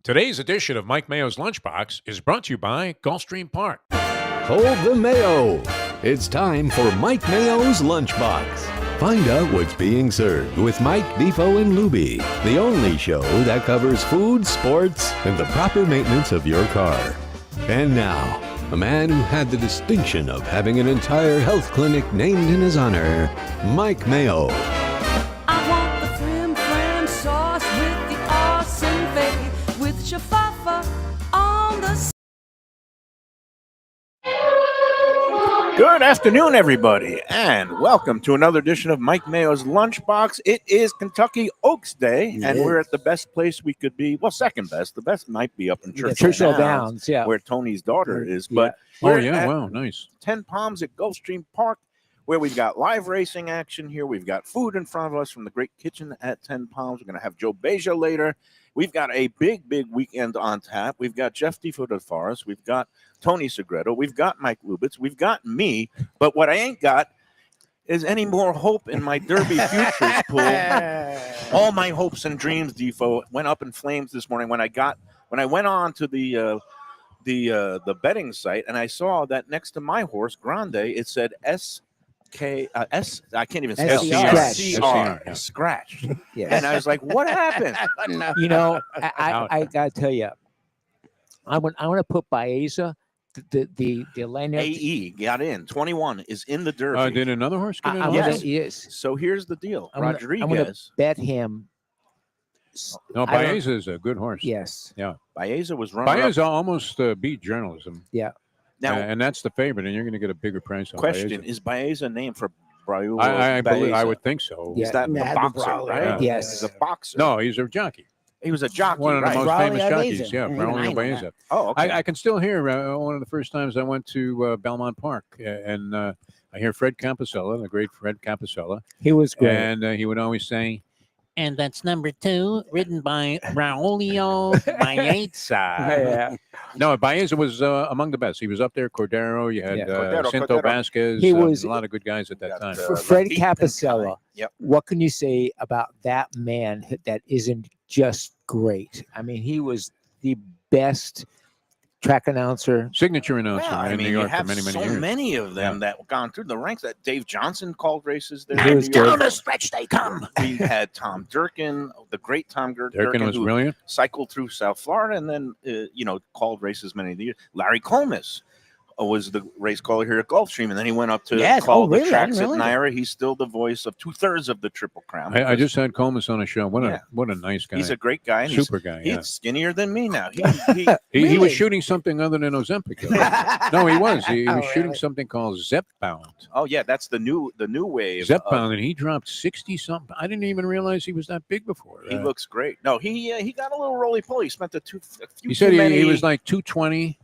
Today's edition of Mike Mayo's Lunchbox is brought to you by Gulfstream Park. Hold the Mayo. It's time for Mike Mayo's Lunchbox. Find out what's being served with Mike, Beefo, and Luby, the only show that covers food, sports, and the proper maintenance of your car. And now, a man who had the distinction of having an entire health clinic named in his honor, Mike Mayo. I want the flim flam sauce with the awesome fave with shafafa on the. Good afternoon, everybody, and welcome to another edition of Mike Mayo's Lunchbox. It is Kentucky Oaks Day, and we're at the best place we could be. Well, second best. The best might be up in Churchill Downs, where Tony's daughter is. But wow, nice. 10 Palms at Gulfstream Park, where we've got live racing action here. We've got food in front of us from the great kitchen at 10 Palms. We're going to have Joe Beja later. We've got a big weekend on tap. We've got Jeff DeFoe de Forest. We've got Tony Segreto. We've got Mike Lubitz. We've got me. But what I ain't got is any more hope in my Derby Futures pool. All my hopes and dreams, DeFoe, went up in flames this morning when I went on to the betting site and I saw that next to my horse, Grande, it said I can't even say SCR. Scratch. Yes. And I was like, what happened? You know, I gotta tell you, I want to put Beja, the lanyard. AE got in. 21 is in the Derby. Did another horse get in? Yes. So here's the deal. I'm gonna bet him. No, Baeza is a good horse. Yes. Yeah. Baeza was running. Baeza almost beat journalism. Yeah. Now, and that's the favorite, and you're going to get a bigger price on question, Baeza. is Baeza named for Braulio? I believe, I would think so. Is that the boxer, right? Yeah. Yes. He's a boxer. No, he's a jockey. He was a jockey, One of the right? most famous jockeys. Baeza. Yeah, Braulio Baeza. Oh, okay. I can still hear one of the first times I went to Belmont Park, and I hear Fred Campasella, the great Fred Campasella. He was great. And he would always say, and that's number 2, written by Braulio Baeza. Yeah. No, Baeza was among the best. He was up there. Cordero, you had Cinto Vasquez. He was a lot of good guys at that time. Fred Campasella. Yep. What can you say about that man that isn't just great? I mean, he was the best track annauncer, signature announcer in New York for many so years. Many of them that gone through the ranks. That Dave Johnson called races there. He was down good. the stretch they come. We had Tom Durkin, the great Tom Durkin was who brilliant. Cycled through South Florida and then called races many of the years. Larry Comas was the race caller here at Gulfstream, and then he went up to call the tracks at Naira. He's still the voice of 2/3 of the Triple Crown. I just had Comas on a show. What a nice guy. He's a great guy. Super guy. He's skinnier than me now. He was shooting something other than Ozempic. No, he was. He was shooting something called Zepbound. Oh yeah, that's the new wave. Zepbound, and he dropped 60 something. I didn't even realize he was that big before. He looks great. No, he got a little roly poly. He spent a few. He said he was like 220.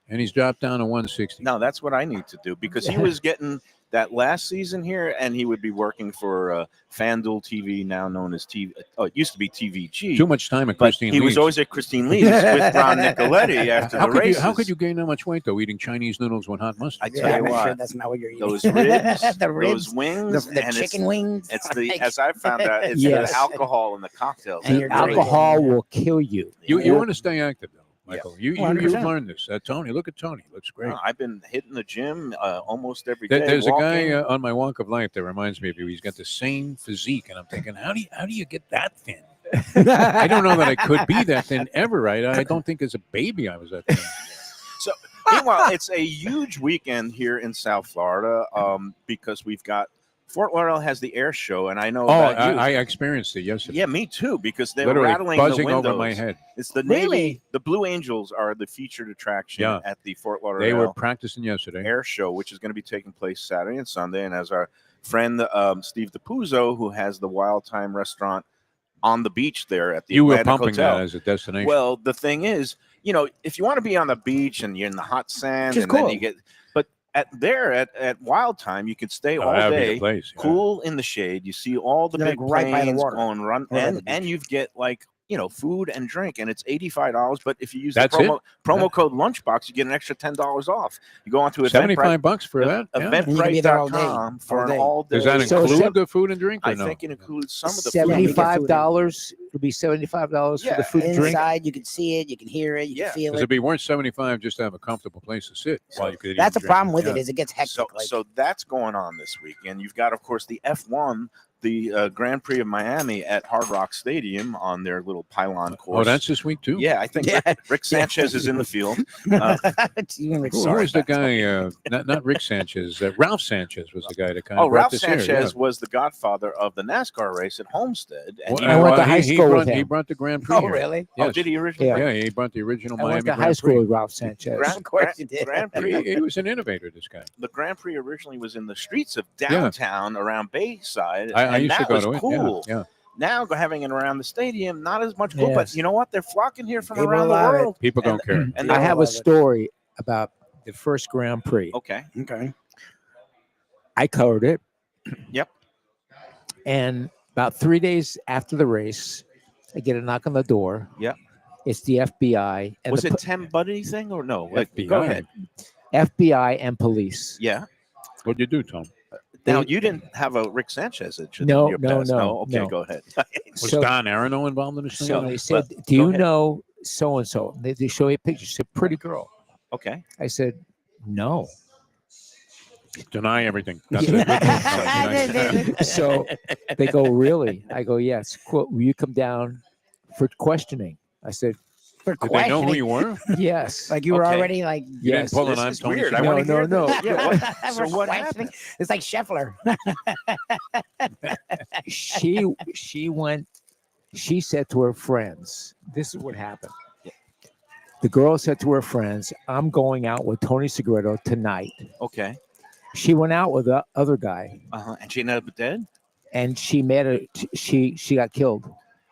And he's dropped down to 160. No, that's what I need to do because he was getting that last season here, and he would be working for FanDuel TV, now known as TV. Oh, it used to be TVG. Too much time at Christine Lee's. He was always at Christine Lee's with Ron Nicoletti after the races. How could you gain that much weight, though, eating Chinese noodles with hot mustard? I tell you what, sure that's not what you're eating. Those ribs, the ribs, those wings, the chicken wings. It's as I found out, it's the alcohol in the cocktails. And alcohol will kill you. You want to stay active, though. Michael, yes. You've learned this. Tony, look at Tony. Looks great. I've been hitting the gym almost every day. There's a guy on my walk of life that reminds me of you. He's got the same physique, and I'm thinking, how do you get that thin? I don't know that I could be that thin ever. Right? I don't think as a baby I was that thin. So, meanwhile, it's a huge weekend here in South Florida because we've got. Fort Lauderdale has the air show, and I know. I experienced it yesterday. Yeah, me too. Because they literally were rattling buzzing the windows over my head. It's the Navy. The Blue Angels are the featured attraction at the Fort Lauderdale. They were practicing yesterday. Air show, which is going to be taking place Saturday and Sunday. And as our friend Steve DePuzzo, who has the Wild Time restaurant on the beach there at the Atlantic were pumping Hotel. That as a destination. Well, the thing is, if you want to be on the beach and you're in the hot sand, and cool. then you get. At Wild Time, you can stay all day, cool in the shade. You see all the big planes going run, and you get like food and drink, and it's $85. But if you use That's the promo Yeah. code Lunchbox, you get an extra $10 off. You go on to $75 for that. Yeah. And you can be there all day, eventbrite.com for all an day. all-day. Does that So include the food and drink? Or I no? think it includes some of the food. you get food $75. It'll be $75 for the food and drink. Inside, you can see it, you can hear it, you Yeah. can feel Because it. it'd be worth $75 just to have a comfortable place to sit while you could. That's eat the and problem drink. with it is it gets hectic. So, like, so that's going on this week, and you've got, of course, the F1, the Grand Prix of Miami at Hard Rock Stadium on their little pylon course. Oh, that's this week too. Yeah, I think Yeah. Rick Sanchez is in the field. you can Who was the guy? Not Rick Sanchez. Ralph Sanchez was the guy that kind Oh, of brought Ralph this here, Sanchez yeah. was the godfather of the NASCAR race at Homestead. And Well, I went to high he school with brought, him. He brought the Grand Prix. Oh, here. really? oh, Yes. did he originally? Yeah. Yeah, he brought the original I Miami went to Grand high school Prix. with Ralph Sanchez. Of course you did. Grand Prix. He was an innovator, this guy. The Grand Prix originally was in the streets of downtown around Bayside. I and used to that go was to it. cool. Yeah. Now having it around the stadium, not as much cool, but Yes. you know what? They're flocking here from People around the love it. world. People don't care. And I they're- have a love it. story about the first Grand Prix. okay. Okay. I covered it. Yep. And about 3 days after the race, I get a knock on the door. Yep. It's the FBI. And Was the it Tim Buddy thing or no? Like, FBI. go ahead. FBI and police. Yeah. What'd you do, Tom? Now you didn't have a Rick Sanchez in No, your no, past. no, Okay, no. go ahead. Was So- Don Arano involved in this thing? So they said, But "Do go you ahead. know so and so?" They show me a picture. She said, "Pretty girl." Okay. I said, "No." Deny everything. That's it. So they go, "Really?" I go, "Yes." Quote, "Will you come down for questioning?" I said, For Did they know who questioning. you were? "Yes." Like you were Okay. already like. You Yes. didn't pull it This on is Tony weird. I Soprano? No, wanna hear no, this. no. Yeah, what- We're so what questioning. happened? It's like Scheffler. she went. She said to her friends, "This is what happened." The girl said to her friends, "I'm going out with Tony Segreto tonight." Okay. She went out with the other guy, And she ended up dead. and she made a. She got killed.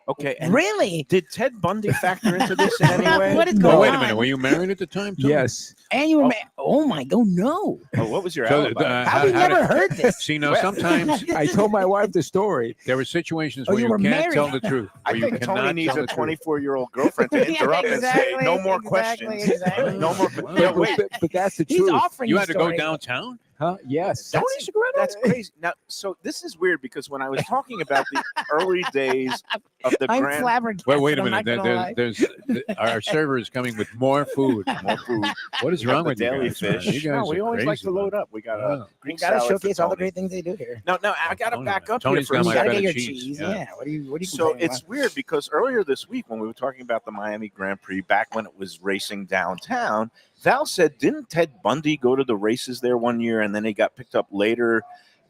Okay. And Really? did Ted Bundy factor into this in any way? What is No. Oh, going wait a on? minute. Were you married at the time? Tom? Yes. And you were. Oh. Oh my God! No. Oh, what was your So, alibi? How we never heard this? See, now Well- sometimes I told my wife the story. there were situations Oh, where you you were can't married. tell the truth. I where you think Tony cannot needs tell a the truth. 24-year-old girlfriend to interrupt and say, exactly, "No more exactly, questions." exactly. No more. Wow. Yeah, But, wait. but that's the He's truth. offering You you had to go stories. downtown? Huh? Yes. Tony Segreto? That's crazy. Now, so this is weird because when I was talking about the early days of the I'm Grand flabbergasted. Wait a I'm minute. not gonna lie. Our server is coming with more food. more food, What is we got wrong the with you daily guys? man? fish. You guys No, we are always like crazy, to load man. up. We got Yeah. a You Greek gotta salad for showcase all the Tony. great things they do here. No, I got to Tony, back man. up Tony's here got for my a You gotta second. get your feta cheese. cheese, yeah. Yeah. What do you So complaining it's weird because earlier this week when we were talking about the Miami Grand Prix, back when it was racing downtown, Val said, didn't Ted Bundy go to the races there one year and then he got picked up later?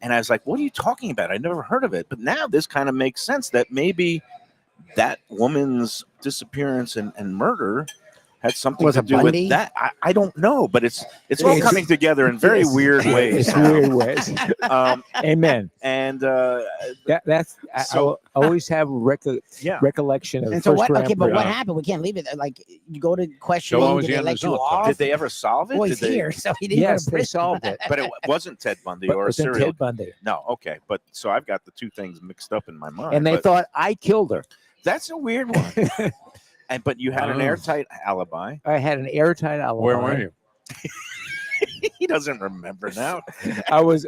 And I was like, what are you talking about? I never heard of it. But now this kind of makes sense that maybe that woman's disappearance and murder had something Was to it do Bundy? with that. I don't know, but it's all It's- coming together in very Yes. weird ways. It's now. weird ways. Amen. And That's I So- always have yeah. recollection of And the so first what? Grand Okay, but Prix. what happened? We can't leave it. Like you go to questioning. what was Did the they end let you result? off? Did they ever solve it? Well, Did he's they- here, so he didn't. Yes, go to they prison. solved it. But it wasn't Ted Bundy But or it a was in serial. Ted Bundy. No, okay, but so I've got the two things mixed up in my mind. And they but thought I killed her. that's a weird one. But you had an Oh. airtight alibi. I had an airtight alibi. Where were you? He doesn't remember now. I was.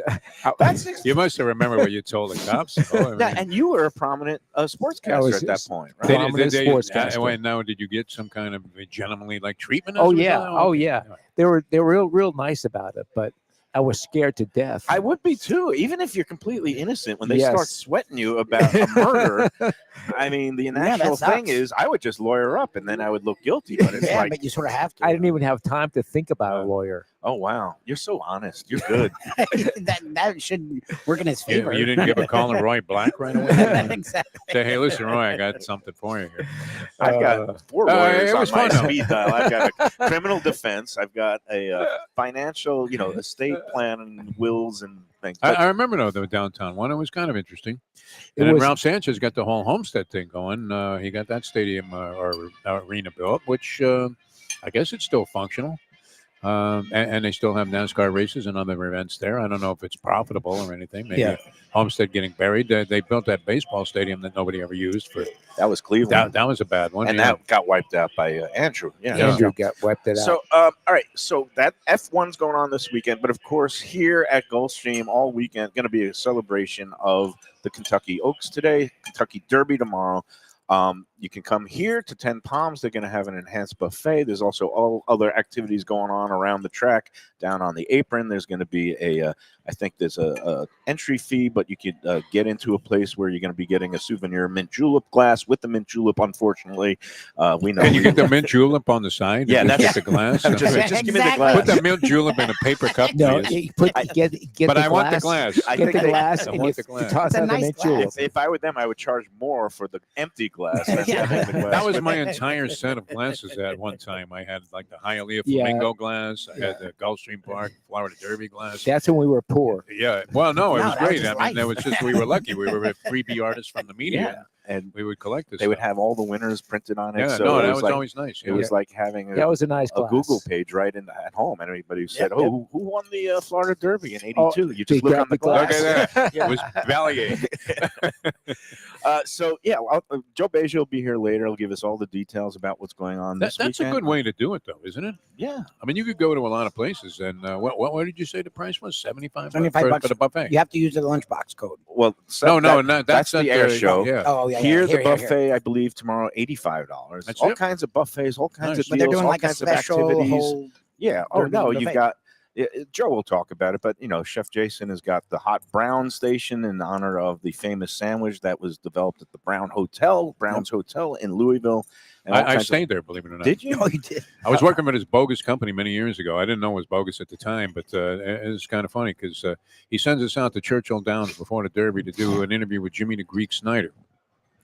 That's You must have remembered what you told the cops. Oh, I mean, yeah, and you were a prominent sportscaster was- at that point, right? Did, prominent sportscaster. wait, now, did you get some kind of gentlemanly like treatment? Oh as a yeah. result? Oh yeah. They were real nice about it, but I was scared to death. I would be too, even if you're completely innocent. When they Yes. start sweating you about a murder, I mean, the that natural thing sucks. is, I would just lawyer up, and then I would look guilty. But it's Yeah, like, but you sort of have to. I didn't even have time to think about a lawyer. oh wow, you're so honest. You're good. that should work in his You, favor. you didn't give a call to Roy Black right away? Exactly. Say, hey, listen, Roy, I got something for you here. I've got 4 Uh, lawyers it on was my fun, though. speed dial. I've got a criminal defense. I've got a financial, estate plan and wills and things. But I remember though the downtown one. It was kind of interesting. It And then was- Ralph Sanchez got the whole Homestead thing going. He got that stadium or arena built, which I guess it's still functional. And they still have NASCAR races and other events there. I don't know if it's profitable or anything. Maybe Yeah. Homestead getting buried. They built that baseball stadium that nobody ever used for. That was Cleveland. That was a bad one. and yeah. that got wiped out by Andrew. Yeah. Andrew got wiped it out. So, all right. So that F1's going on this weekend, but of course, here at Gulfstream all weekend, going to be a celebration of the Kentucky Oaks today, Kentucky Derby tomorrow. You can come here to 10 Palms. They're going to have an enhanced buffet. There's also all other activities going on around the track. Down on the apron, there's going to be I think there's a entry fee, but you could get into a place where you're going to be getting a souvenir mint julep glass with the mint julep. Unfortunately, we know. Can you get the mint julep on the side? Yeah, and just that's- get the glass. just give me the Exactly. glass. Put the mint julep in a paper cup, no, please. get But the I want the glass. I Get think the they- glass I and want you the glass. toss It's a out the nice mint glass. julep. If I were them, I would charge more for the empty glass. Than Yeah. having the glass. That was my entire set of glasses at one time. I had like the Hialeah Yeah. Flamingo glass. I had the Gulfstream Park Florida Derby glass. That's when we were poor. Yeah. Well, no, it No, was that was great. just I mean, that life. was just we were lucky. We were freebie artists from the media. Yeah. And We would collect this. they would stuff. have all the winners printed on it. Yeah. so No, it that was was like, always nice. it was like having That was a nice a glass. Google page right at home, and everybody who said, Yep, "Oh, yep. who won the Florida Derby in '82?" Oh, you they just look grabbed on the the glass. glass. Look at that. Yeah. It was Valier. So yeah, Joe Beja will be here later. He'll give us all the details about what's going on this That's a weekend. good way to do it, though, isn't it? Yeah, I mean, you could go to a lot of places, and what did you say the price was? $75 $75 for the buffet. You have to use the lunchbox code. well, That's the at air show. Yeah. Oh yeah. Here, yeah. the buffet, I believe, tomorrow, $85. That's All it? kinds of buffets, all kinds Nice. of But they're deals, doing all like a kinds of special activities. whole. Yeah. Oh Derby no, you've buffet. got Joe will talk about it, but Chef Jason has got the Hot Brown Station in honor of the famous sandwich that was developed at the Brown's Hotel in Louisville. And all I kinds of- stayed there, believe it or not. Did you? Oh, you did. I was working for this bogus company many years ago. I didn't know it was bogus at the time, but it's kind of funny because he sends us out to Churchill Downs before the Derby to do an interview with Jimmy the Greek Snyder,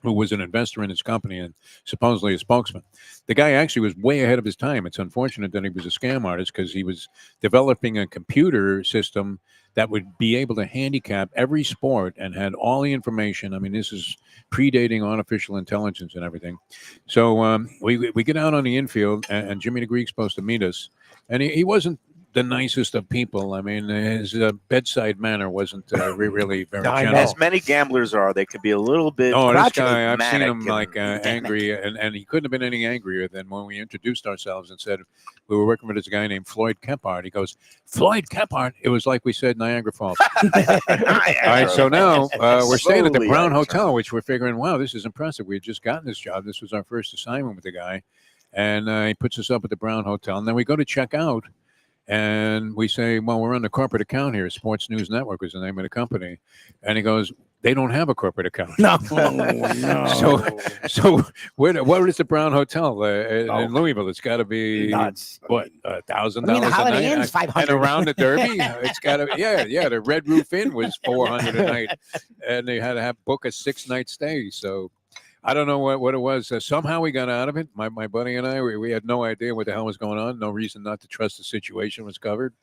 who was an investor in his company and supposedly a spokesman. The guy actually was way ahead of his time. It's unfortunate that he was a scam artist because he was developing a computer system that would be able to handicap every sport and had all the information. I mean, this is predating artificial intelligence and everything. So we get out on the infield, and Jimmy the Greek's supposed to meet us. And he wasn't the nicest of people. I mean, his bedside manner wasn't really very I know. gentle. As many gamblers are, they could be a little bit. Oh, this crotchety, guy, I've seen manic him like and- angry, and he couldn't have been any angrier than when we introduced ourselves and said we were working with this guy named Floyd Kephart. He goes, Floyd Kephart? It was like we said Niagara Falls. All right, so now we're staying at the Slowly, Brown I Hotel, which we're figuring, wow, this is impressive. We had just gotten this job. This was our first assignment with the guy. And he puts us up at the Brown Hotel. And then we go to check out. And we say, well, we're on the corporate account here. Sports News Network is the name of the company. And he goes, they don't have a corporate account. No. So what is the Brown Hotel in Louisville? It's got to be Nuts. what $1,000 I mean, the a Holiday night, Inn's and 500. around the Derby, it's got to yeah. The Red Roof Inn was $400 a night, and they had to book a 6-night stay. So I don't know what it was. Somehow we got out of it. My buddy and I, we had no idea what the hell was going on. No reason not to trust the situation was covered.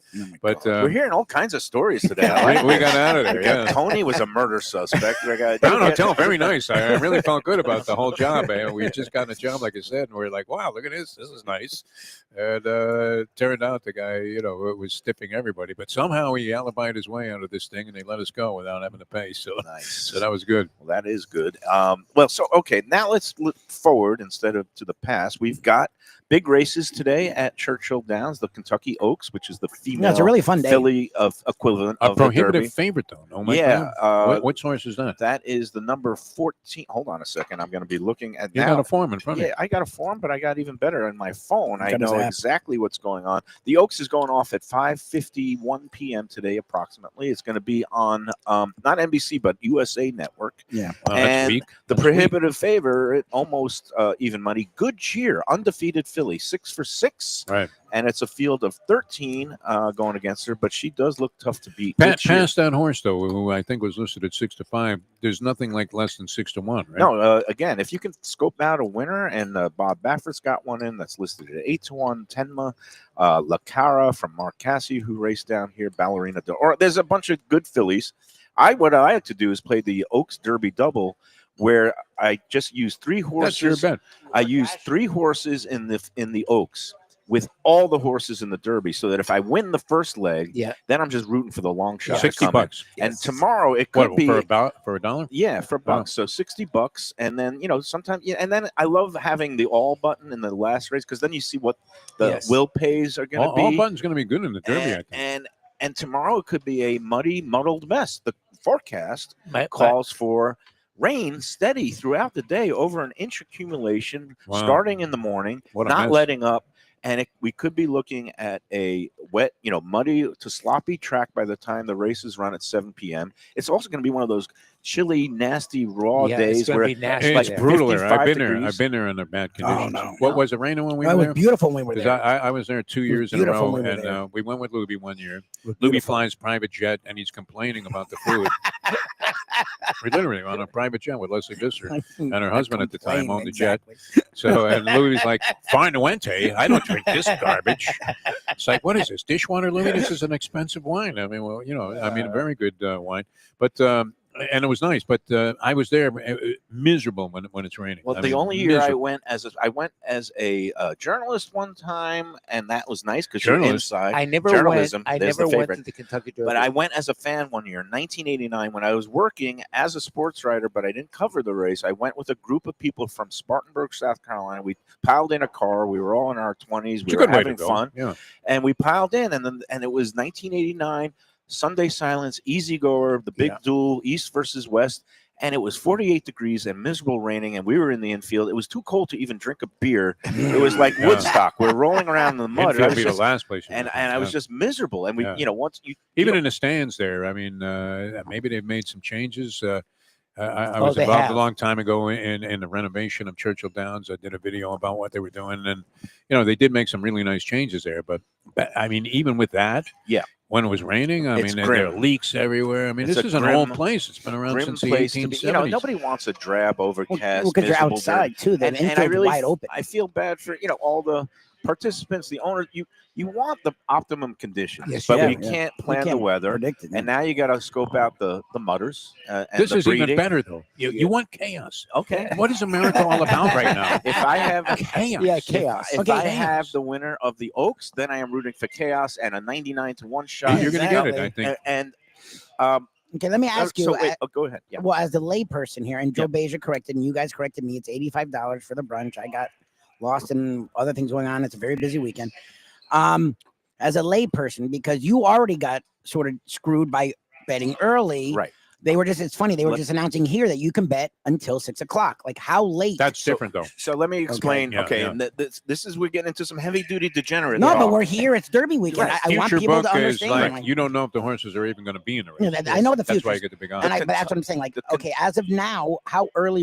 But We're hearing all kinds of stories today. I like we got out of there. Yeah. Tony was a murder suspect. Brown Hotel, very nice. I really felt good about the whole job. We had just gotten a job, like I said, and we are like, wow, look at this. This is nice. And turned out the guy, was stiffing everybody. But somehow he alibied his way out of this thing, and they let us go without having to pay. So, Nice. so that was good. Well, that is good. Okay, now let's look forward instead of to the past. We've got big races today at Churchill Downs, the Kentucky Oaks, which is the female No, it's a really fun day. filly of equivalent A of the Derby. prohibitive favorite, though. No, Mike Yeah, Brown? What source is that? that is the number 14. Hold on a second. I'm going to be looking at You now. got a form in front of Yeah, you. I got a form, but I got even better on my phone. I Got his know app. exactly what's going on. The Oaks is going off at 5:51 p.m. today, approximately. It's going to be on not NBC but USA Network. Yeah. Wow, that's and weak. The That's weak. prohibitive favorite, almost even money. Good Cheer, undefeated filly, 6 for 6, Right. and it's a field of 13 going against her. But she does look tough to beat. Good Cheer. Past that horse, though, who I think was listed at 6-5. There's nothing like less than 6-1, right? No, again, if you can scope out a winner, and Bob Baffert's got one in that's listed at 8-1. Tenma, La Cara from Mark Cassidy, who raced down here, Ballerina. Or there's a bunch of good fillies. What I like to do is play the Oaks Derby double, where I just use 3 horses. That's your bet. I use 3 horses in the Oaks, with all the horses in the Derby, so that if I win the first leg, Yeah. then I'm just rooting for the long shot. to come in. $60. And Yes. tomorrow it could What be for a dollar? yeah, for bucks. So $60, and then sometimes and then I love having the all button in the last race because then you see what the Yes. will pays are going to All be. buttons going to be good in the Derby, I think. And tomorrow it could be a muddy, muddled mess. The forecast My- calls for rain steady throughout the day, over an inch accumulation Wow. starting in the morning, What a not mess. letting up. And we could be looking at a wet, muddy to sloppy track by the time the races run at 7 p.m. It's also going to be one of those chilly, nasty, raw Yeah, days it's gonna where be nasty It's there. brutal there. 55 I've been there. degrees. I've been there under bad conditions. no, What no. was it raining when we It were was there? beautiful when we were Because there. I was there 2 years in a beautiful row, when we were and there. we went with Luby one year. It was Luby beautiful. flies private jet, and he's complaining about the food. We're literally on a private jet with Leslie Visser and her husband at the time owned the jet. So, and Louis like, fine Nuente, I don't drink this garbage. It's like, what is this, dishwater, Louis? This is an expensive wine. I mean, well, very good wine. But, and it was nice, but I was there miserable when it's raining. Well, I the mean, only year I miserable. went as a journalist one time, and that was nice because you're Journalist? inside. I never Journalism, went. I there's the never went favorite. to the Kentucky Derby. But I went as a fan one year, in 1989, when I was working as a sports writer, but I didn't cover the race. I went with a group of people from Spartanburg, South Carolina. We piled in a car. We were all in our 20s. It's We a were good way to having go. fun, Yeah. and we piled in. And it was 1989, Sunday Silence, Easy Goer, the big duel, East versus West. And it was 48 degrees and miserable raining, and we were in the infield. It was too cold to even drink a beer. It was like Yeah. Woodstock. We're rolling around in the mud. Infield I was be the just- last place. and I was just miserable. And we, Yeah. once you Even you in the stands there, I mean, maybe they've made some changes. I Oh, was they involved have. a long time ago in the renovation of Churchill Downs. I did a video about what they were doing, and they did make some really nice changes there. But I mean, even with that, Yeah. when it was raining, I It's mean, there are grim. leaks everywhere. I mean, It's this a is an grim- old place. It's been around grim since the place to be. 1870s. Nobody wants a drab, overcast, because you're miserable outside dirt. too. The And I infield's really, wide open. I feel bad for all the participants, the owners. You want the optimum conditions, Yes, but you we do. can't You plan the can't weather. predict it. And now you got to scope out the mudders. And This the is breeding. even better, though. You want chaos. Okay. What is America all about right now? If I have Chaos. Yeah, chaos. If Okay. I have the winner of the Oaks, then I am rooting for chaos and a 99-1 shot. You're going to get it, I Exactly. think. And Okay, let me ask you. So wait, go ahead. Yeah. Well, as the layperson here, and Joe Beja corrected, and you guys corrected me, it's $85 for the brunch. I got lost in other things going on. It's a very busy weekend. As a layperson, because you already got sort of screwed by betting early. Right. It's funny, they were Let- just announcing here that you can bet until 6 o'clock. Like, how late? That's different, though. So let me explain. Yeah, Okay, yeah. and this is we're getting into some heavy duty degenerate. No, talk. but we're here. It's Derby weekend. Right. I want Future people book to is understand. like, you don't know if the horses are even going to be in the race. Yeah, I know the That's why you futures. get the big odds. But that's what I'm saying. Like, the- okay, as of now, how early?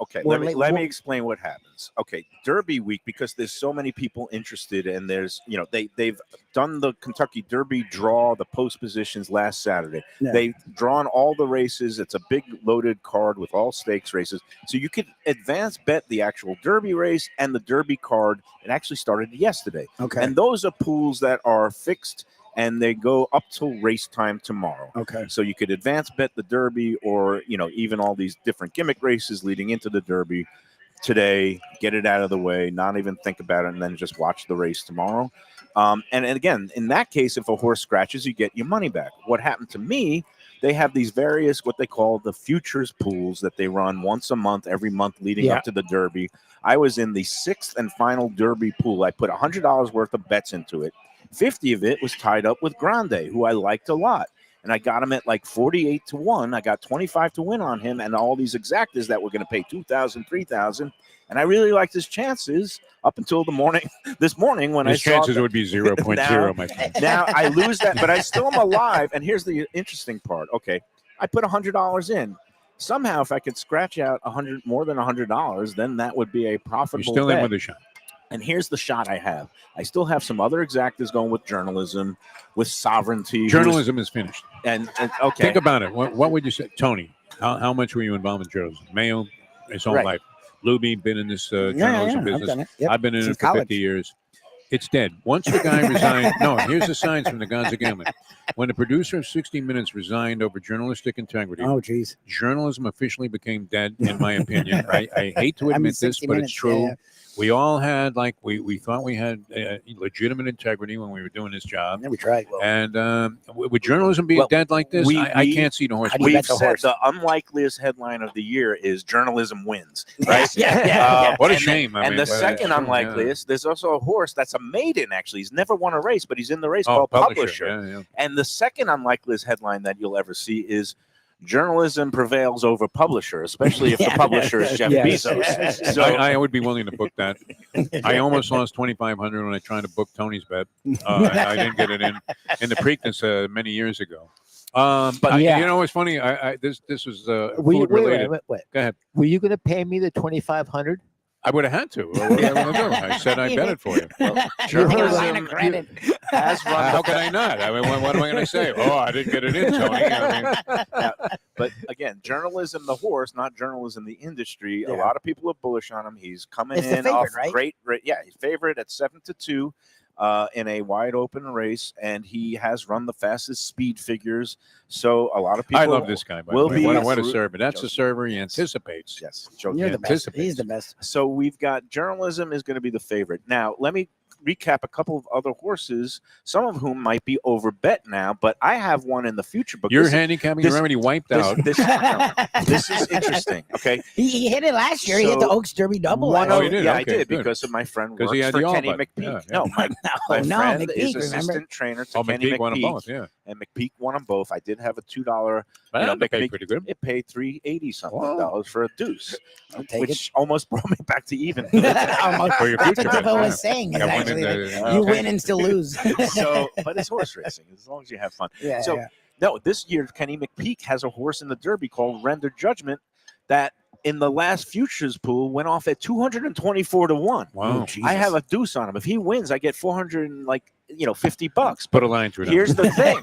Okay, We're let me late- let me we're- explain what happens. Okay, Derby week, because there's so many people interested, and there's they've done the Kentucky Derby draw, the post positions last Saturday. Yeah. They've drawn all the races. It's a big loaded card with all stakes races, so you could advance bet the actual Derby race and the Derby card. It actually started yesterday, Okay. and those are pools that are fixed, and they go up till race time tomorrow. Okay. So you could advance bet the Derby, or even all these different gimmick races leading into the Derby today, get it out of the way, not even think about it, and then just watch the race tomorrow. And again, in that case, if a horse scratches, you get your money back. What happened to me, they have these various, what they call the futures pools that they run once a month, every month leading Yeah. up to the Derby. I was in the 6th and final Derby pool. I put $100 worth of bets into it. 50 of it was tied up with Grande, who I liked a lot. And I got him at like 48-1. I got 25 to win on him, and all these exactas that were going to pay 2,000, 3,000. And I really liked his chances up until this morning when His I saw chances that- would be 0.0, my friend. now I lose that, but I still am alive. And here's the interesting part. Okay, I put $100 in. Somehow, if I could scratch out more than $100, then that would be a You're profitable still in bet. with a shot. And here's the shot I have. I still have some other exactas going with journalism, with sovereignty. Journalism is finished. And okay. Think about it. What would you say, Tony? How much were you involved in journalism? Mayo, his whole Right. life. Luby been in this journalism I've business. done it. Yep. I've been in Since it for college. 50 years. It's dead. Once the guy resigned. No, here's the signs from the gods of gambling. When the producer of 60 Minutes resigned over journalistic integrity, Oh, geez. journalism officially became dead, in my opinion. I hate to I'm in admit this, 60 but Minutes, it's true. yeah. We all had we thought we had legitimate integrity when we were doing this job. Yeah, we tried. Well, And with journalism being Well, dead like this, we- I we- can't see the horse. How do you We've bet the said horse? the unlikeliest headline of the year is journalism wins, right? Yeah. What a and shame! I and mean, the but second it's true, unlikeliest, there's also a horse that's a maiden. Actually, he's never won a race, but he's in the race yeah. called Publisher. Publisher. Yeah, yeah. And the second unlikeliest headline that you'll ever see is journalism prevails over publisher, especially if the publisher is Jeff Yes. Bezos. So I would be willing to book that. I almost lost 2,500 when I tried to book Tony's bet. I didn't get it in the Preakness many years ago. But yeah. you know what's funny? This was Were you, food wait, related. wait. Go ahead. Were you going to pay me the 2,500? I would have had to. What was I gonna do? I said I bet it for you. Line of journalism credit. has run How can I not? I mean, what am I going to say? Oh, I didn't get it in, Tony. I mean, But again, journalism, the horse, not journalism, the industry. A Yeah. lot of people are bullish on him. He's coming It's the in favorite, off right? great. Yeah, he's favorite at 7-2 in a wide open race, and he has run the fastest speed figures. So a lot of people. I love this guy. By the will way. be What a through- server. That's a Joseph. server he anticipates. Yes, Joe You're the Cannon. best. anticipates. He's the best. So we've got journalism is going to be the favorite. Now, let me recap a couple of other horses, some of whom might be over bet now, but I have one in the future. But You're this, handicapping. this- You're already wiped out. this is interesting. Okay. He hit it last year. He hit the So, Oaks Derby double. One Oh, of, you did? Yeah, I Okay, did good. because of my friend 'Cause works he had for the all Kenny but- McPeak. yeah, yeah. No, my no, friend McPeak, is remember? assistant trainer to Oh, Kenny McPeak won them McPeak, both. Yeah, and McPeak won them both. I did have a $2. but You know, they paid McPeak- pretty good. It paid $380 something Whoa. dollars for a deuce, I'll take which almost brought me back to even. Almost. For your That's future what bet, Devo yeah. was saying. Is I won actually in like, the- you okay. win and still lose. So, but it's horse racing as long as you have fun. yeah, So, yeah. No, this year Kenny McPeak has a horse in the Derby called Render Judgment that in the last futures pool went off at 224 to 1. Wow. Jesus. I have a deuce on him. If he wins, I get $450. Put a line through it. Here's the thing: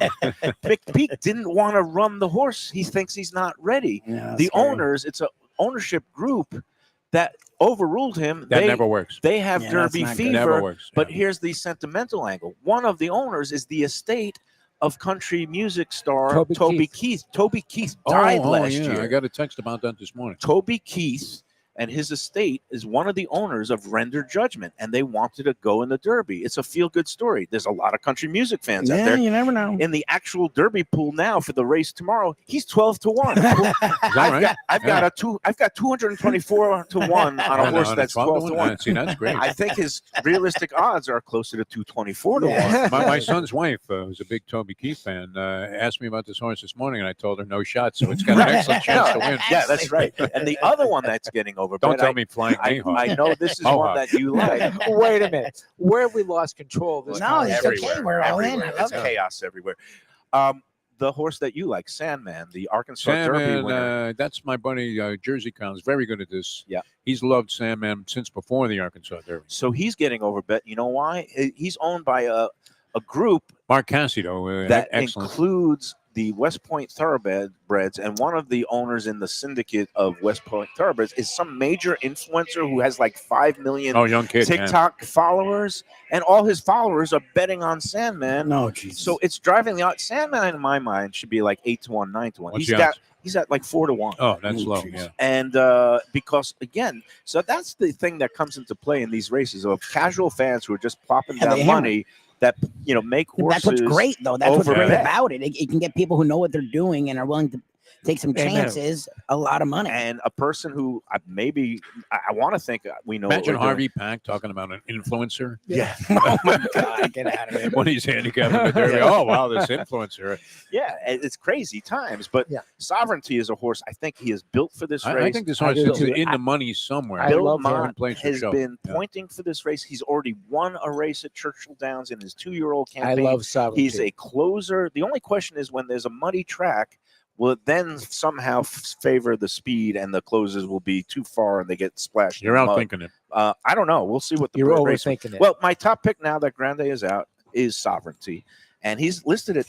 McPeak didn't want to run the horse. He thinks he's not ready. Yeah, that's The scary. owners, it's a ownership group that overruled him. That never works. They have Yeah, that's Derby not good. fever. Never works. But yeah. here's the sentimental angle. One of the owners is the estate of country music star Toby Toby Keith. Toby Keith died last yeah. year. I got a text about that this morning. Toby Keith and his estate is one of the owners of Render Judgment, and they wanted to go in the Derby. It's a feel-good story. There's a lot of country music fans out Yeah, there. you never know. In the actual Derby pool now for the race tomorrow, he's 12 to 1. Is that right? I've got 224 to 1 on a On horse a that's 12 12 to 1. See, that's great. I think his realistic odds are closer to 224 to 1. Yeah. My son's wife, who's a big Toby Keith fan, asked me about this horse this morning, and I told her no shot. So it's got an excellent chance to win. Yeah, that's right. And the other one that's getting over. Don't tell me flying Mayhawk. I know this is Oh, one that you like. Wait a minute. Where have we lost control of this? No, it's conversation? okay. We're all in. Everywhere. I love It's it. chaos everywhere. The horse that you like, Sandman, the Arkansas Derby Sandman, winner. that's my buddy Jersey Crown's very good at this. Yeah. He's loved Sandman since before the Arkansas Derby. So he's getting overbet. You know why? He's owned by a group Mark Cassido, that excellent. includes the West Point Thoroughbreds, and one of the owners in the syndicate of West Point Thoroughbreds is some major influencer who has like 5 million Oh, young kid. man. TikTok followers, and all his followers are betting on Sandman. No, Jesus. So it's driving the odds. Sandman, in my mind, should be like 8 to 1, 9 to 1. What's He's the odds? at like 4 to 1. Oh, that's Oh, low. jeez. Yeah. And because again, so that's the thing that comes into play in these races of casual fans who are just plopping Yeah, they down hammer. money that make horses. That's what's great, though. That's what's great overbet. about it. It can get people who know what they're doing and are willing to take some Amen. chances, a lot of money. And a person who I want to think we know. what Imagine we're doing. Harvey Pack talking about an influencer Yeah, Oh my God, get out of here. when he's handicapping the Derby. Yeah. Oh, wow, this influencer. yeah, it's crazy times. But Yeah. Sovereignty is a horse. I think he is built for this I race. think this I horse do is too. in the money somewhere. I Bill love him. Mott Place to has show. been Yeah. pointing for this race. He's already won a race at Churchill Downs in his 2-year-old I campaign. love sovereignty. He's a closer. The only question is when there's a muddy track, will it then somehow favor the speed and the closes will be too far and they get splashed? You're in out mud? thinking it. I don't know. We'll see what the You're race. overthinking it. Well, my top pick now that Grande is out is Sovereignty, and he's listed at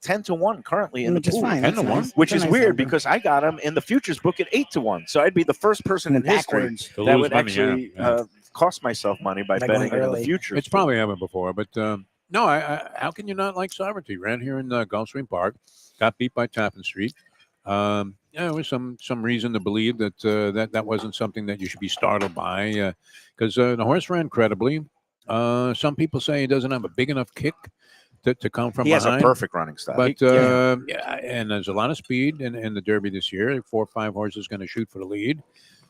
10 to 1 currently in the Which is pool. fine. 10 to That's 1. nice. Which That's is a nice weird number. because I got him in the futures book at 8 to 1. So I'd be the first person in history Backwards. To that lose would money, actually yeah. cost myself money by By betting going it in the early. futures. It's probably happened before, but no, how can you not like Sovereignty? Ran here in Gulfstream Park, got beat by Tappan Street. Yeah, there was some reason to believe that that wasn't something that you should be startled by, because the horse ran credibly. Some people say he doesn't have a big enough kick to come from He has a behind. perfect running style. But Yeah. yeah, and there's a lot of speed in the Derby this year. 4 or 5 horses going to shoot for the lead.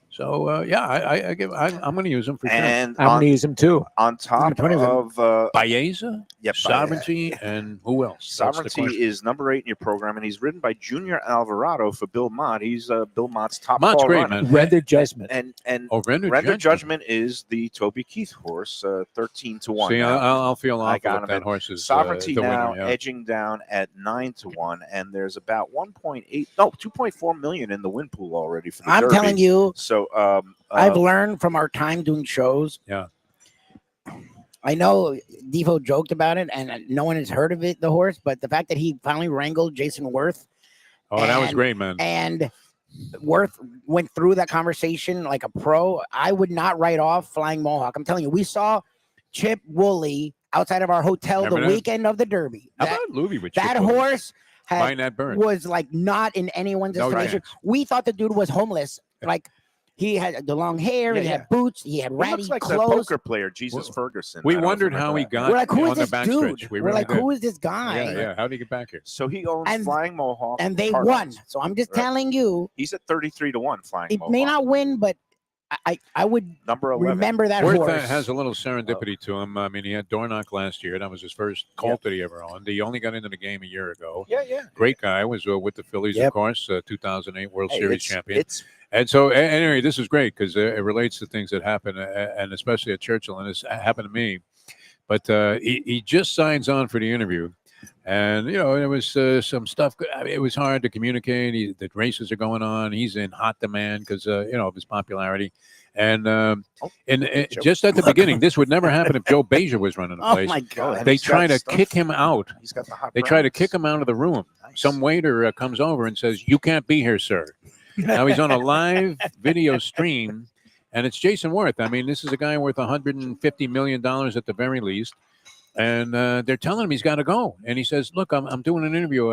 So yeah, I'm going to use him for sure. And I'm going to use him too. on top of Baeza, Yep, Sovereignty, and who else? That's the Sovereignty question. is number 8 in your program, and he's ridden by Junior Alvarado for Bill Mott. He's Bill Mott's top Mott's call great, runner. man. Render judgment. And Render Judgment is the Toby Keith horse, 13-1. See, now. I'll feel I awful got if him that in. horse is Sovereignty the now winner. Yeah. edging down at 9-1, and there's about 2.4 million in the win pool already for the I'm Derby. telling you, So I've learned from our time doing shows. Yeah. I know Devo joked about it, and no one has heard of it, the horse, but the fact that he finally wrangled Jason Worth, Oh, that was and- great, man. and Worth went through that conversation like a pro, I would not write off Flying Mohawk. I'm telling you, we saw Chip Woolley outside of our hotel Remember the that? weekend of the Derby. How That, about Louis with that Chip Woolley? horse Buying that bird. was like not in anyone's No estimation. chance. We thought the dude was homeless. Like he had the long hair, Yeah, he yeah. had boots, he had he ratty looks like the clothes. poker player Jesus Ferguson. We I don't know if you wondered how he remember that. got We're like, who on is the this backstretch. dude? We We're really like, did. who is this guy? Yeah. How did he get back here? So he owns And- Flying Mohawk, And they Hard won. Knocks. So I'm just Right. telling you, He's at 33-1. Flying it Mohawk. may not win, but I would Number 11. remember that Worth horse. has a little serendipity to him. I mean, he had Dornock last year. That was his first colt that he ever owned. He only got into the game a year ago. Yeah. Great guy. Was with the Phillies, Yep. of course, 2008 World Hey, Series it's- champion. It's And so, anyway, this is great because it relates to things that happen, and especially at Churchill, and it's happened to me. But he just signs on for the interview, and there was some stuff. I mean, it was hard to communicate. The races are going on. He's in hot demand because of his popularity, and just at the beginning, this would never happen if Joe Beja was running the Oh place. my God. They try to kick him out. He's got the hot. They try to browns. kick him out of the room. Nice. Some waiter comes over and says, "You can't be here, sir." Now he's on a live video stream, and it's Jason Worth. I mean, this is a guy worth $150 million at the very least. And they're telling him he's got to go. And he says, "Look, I'm doing an interview.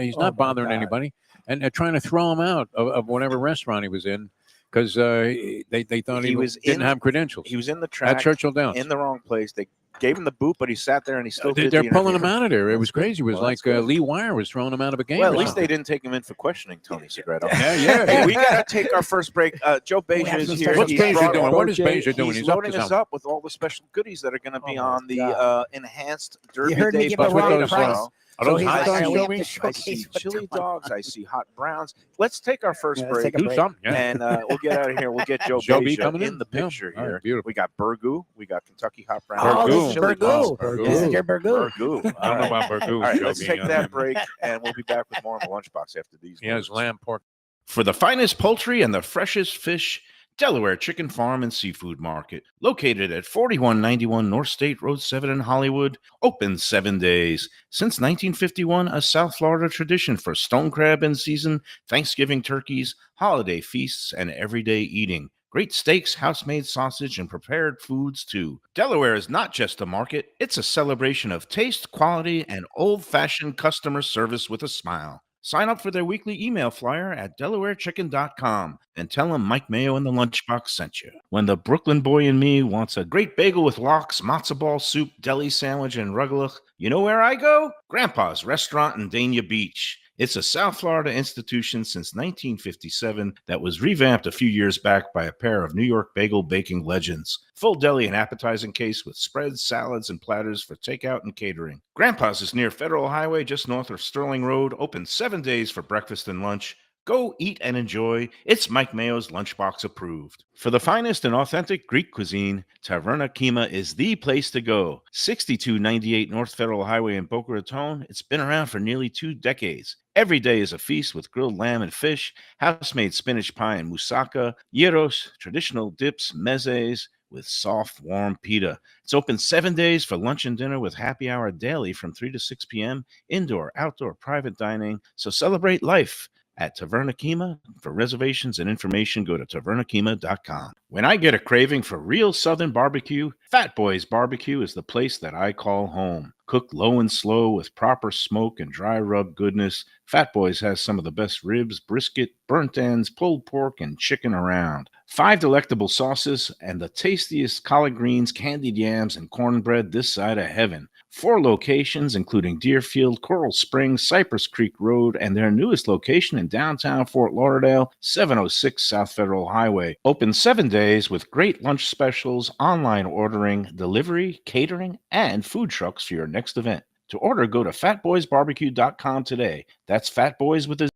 He's not my bothering God. anybody." And they're trying to throw him out of whatever restaurant he was in because they thought he didn't have credentials. He was in the track at Churchill Downs. in the wrong place. They gave him the boot, but he sat there and he still did They're the pulling him interview. out of there. It was crazy. It was Well, like that's good. Lee Wire was throwing him out of a game. Well, or at least something. they didn't take him in for questioning, Tony Segreto. Yeah. Hey, we got to take our first break. Joe We Beja have is some here. special What's He's Beja brought doing? all- What is Beja doing? He's He's up loading to us something. up with all the special goodies that are going to be Oh, my on the God. enhanced Derby heard me Day give a wrong buffet price. tomorrow. Are So those he's hot like, dogs, "I have to Joey? I showcase see what's chili going on." dogs. I see hot browns. Let's take our first Yeah, let's break. take a Do break. something. Yeah. And we'll get out of here. We'll get Joe Joe B Beja coming in in? the Yeah. picture All right, here. beautiful. We got Burgoo. We got Kentucky hot brown. Oh, this is chili Burgoo. dogs. Burgoo. This is your Burgoo. Burgoo. I don't All know right. about Burgoo. All right, Joe let's being take on that there. break, and we'll be back with more on the lunchbox after these. He has words. lamb, pork. For the finest poultry and the freshest fish, Delaware Chicken Farm and Seafood Market, located at 4191 North State Road 7 in Hollywood, open 7 days. Since 1951, a South Florida tradition for stone crab in season, Thanksgiving turkeys, holiday feasts, and everyday eating. Great steaks, house-made sausage, and prepared foods, too. Delaware is not just a market, it's a celebration of taste, quality, and old-fashioned customer service with a smile. Sign up for their weekly email flyer at DelawareChicken.com and tell them Mike Mayo and the Lunchbox sent you. When the Brooklyn boy in me wants a great bagel with lox, matzo ball soup, deli sandwich, and rugelach, you know where I go? Grandpa's Restaurant in Dania Beach. It's a South Florida institution since 1957 that was revamped a few years back by a pair of New York bagel baking legends. Full deli and appetizing case with spreads, salads, and platters for takeout and catering. Grandpa's is near Federal Highway just north of Sterling Road, open 7 days for breakfast and lunch. Go eat and enjoy. It's Mike Mayo's Lunchbox approved. For the finest and authentic Greek cuisine, Taverna Kima is the place to go. 6298 North Federal Highway in Boca Raton. It's been around for nearly 2 decades. Every day is a feast with grilled lamb and fish, house-made spinach pie and moussaka, gyros, traditional dips, mezes, with soft, warm pita. It's open 7 days for lunch and dinner with happy hour daily from 3 to 6 p.m., indoor, outdoor, private dining. So celebrate life at Taverna Kima. For reservations and information, go to tavernakima.com. When I get a craving for real Southern barbecue, Fat Boys Barbecue is the place that I call home. Cooked low and slow with proper smoke and dry rub goodness, Fat Boys has some of the best ribs, brisket, burnt ends, pulled pork, and chicken around. 5 delectable sauces and the tastiest collard greens, candied yams, and cornbread this side of heaven. 4 locations, including Deerfield, Coral Springs, Cypress Creek Road, and their newest location in downtown Fort Lauderdale, 706 South Federal Highway. Open 7 days with great lunch specials, online ordering, delivery, catering, and food trucks for your next event. To order, go to fatboysbarbecue.com today. That's Fat Boys with a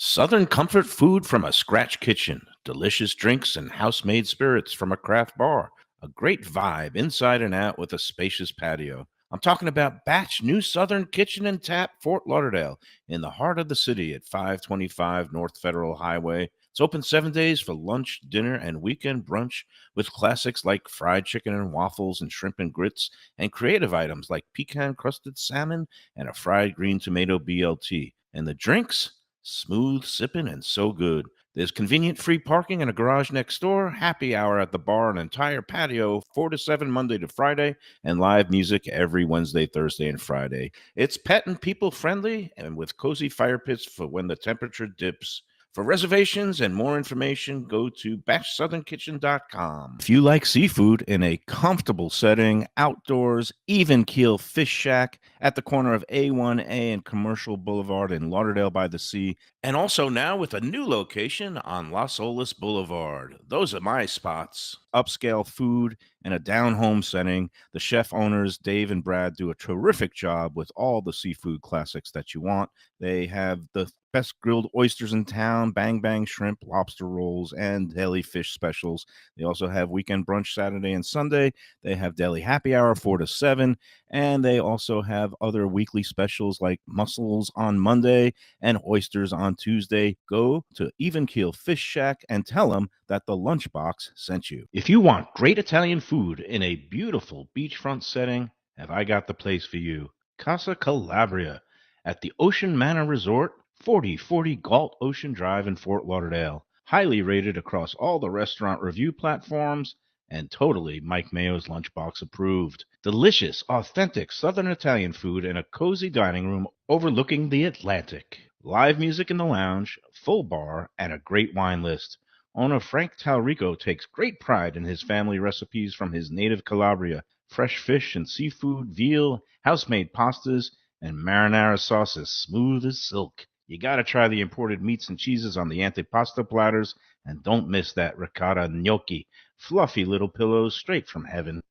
Southern comfort food from a scratch kitchen, delicious drinks and house-made spirits from a craft bar, a great vibe inside and out with a spacious patio. I'm talking about Batch New Southern Kitchen and Tap, Fort Lauderdale, in the heart of the city at 525 North Federal Highway. It's open 7 days for lunch, dinner, and weekend brunch with classics like fried chicken and waffles and shrimp and grits, and creative items like pecan-crusted salmon and a fried green tomato BLT. And the drinks? Smooth, sipping, and so good. There's convenient free parking and a garage next door, happy hour at the bar, an entire patio, 4 to 7 Monday to Friday, and live music every Wednesday, Thursday, and Friday. It's pet and people friendly and with cozy fire pits for when the temperature dips. For reservations and more information, go to batchsouthernkitchen.com. If you like seafood in a comfortable setting, outdoors, even keel fish shack at the corner of A1A and Commercial Boulevard in Lauderdale by the Sea, and also now with a new location on Las Olas Boulevard. Those are my spots. Upscale food and a down-home setting. The chef owners, Dave and Brad, do a terrific job with all the seafood classics that you want. They have the best grilled oysters in town, bang bang shrimp, lobster rolls, and deli fish specials. They also have weekend brunch Saturday and Sunday. They have deli happy hour 4 to 7, and they also have other weekly specials like mussels on Monday and oysters on Tuesday. Go to Even Keel Fish Shack and tell them that the Lunchbox sent you. If you want great Italian food in a beautiful beachfront setting, have I got the place for you. Casa Calabria at the Ocean Manor Resort, 4040 Galt Ocean Drive in Fort Lauderdale. Highly rated across all the restaurant review platforms and totally Mike Mayo's Lunchbox approved. Delicious, authentic Southern Italian food in a cozy dining room overlooking the Atlantic. Live music in the lounge, full bar, and a great wine list. Owner Frank Talrico takes great pride in his family recipes from his native Calabria. Fresh fish and seafood, veal, house-made pastas, and marinara sauces smooth as silk. You gotta try the imported meats and cheeses on the antipasta platters, and don't miss that ricotta gnocchi. Fluffy little pillows straight from heaven.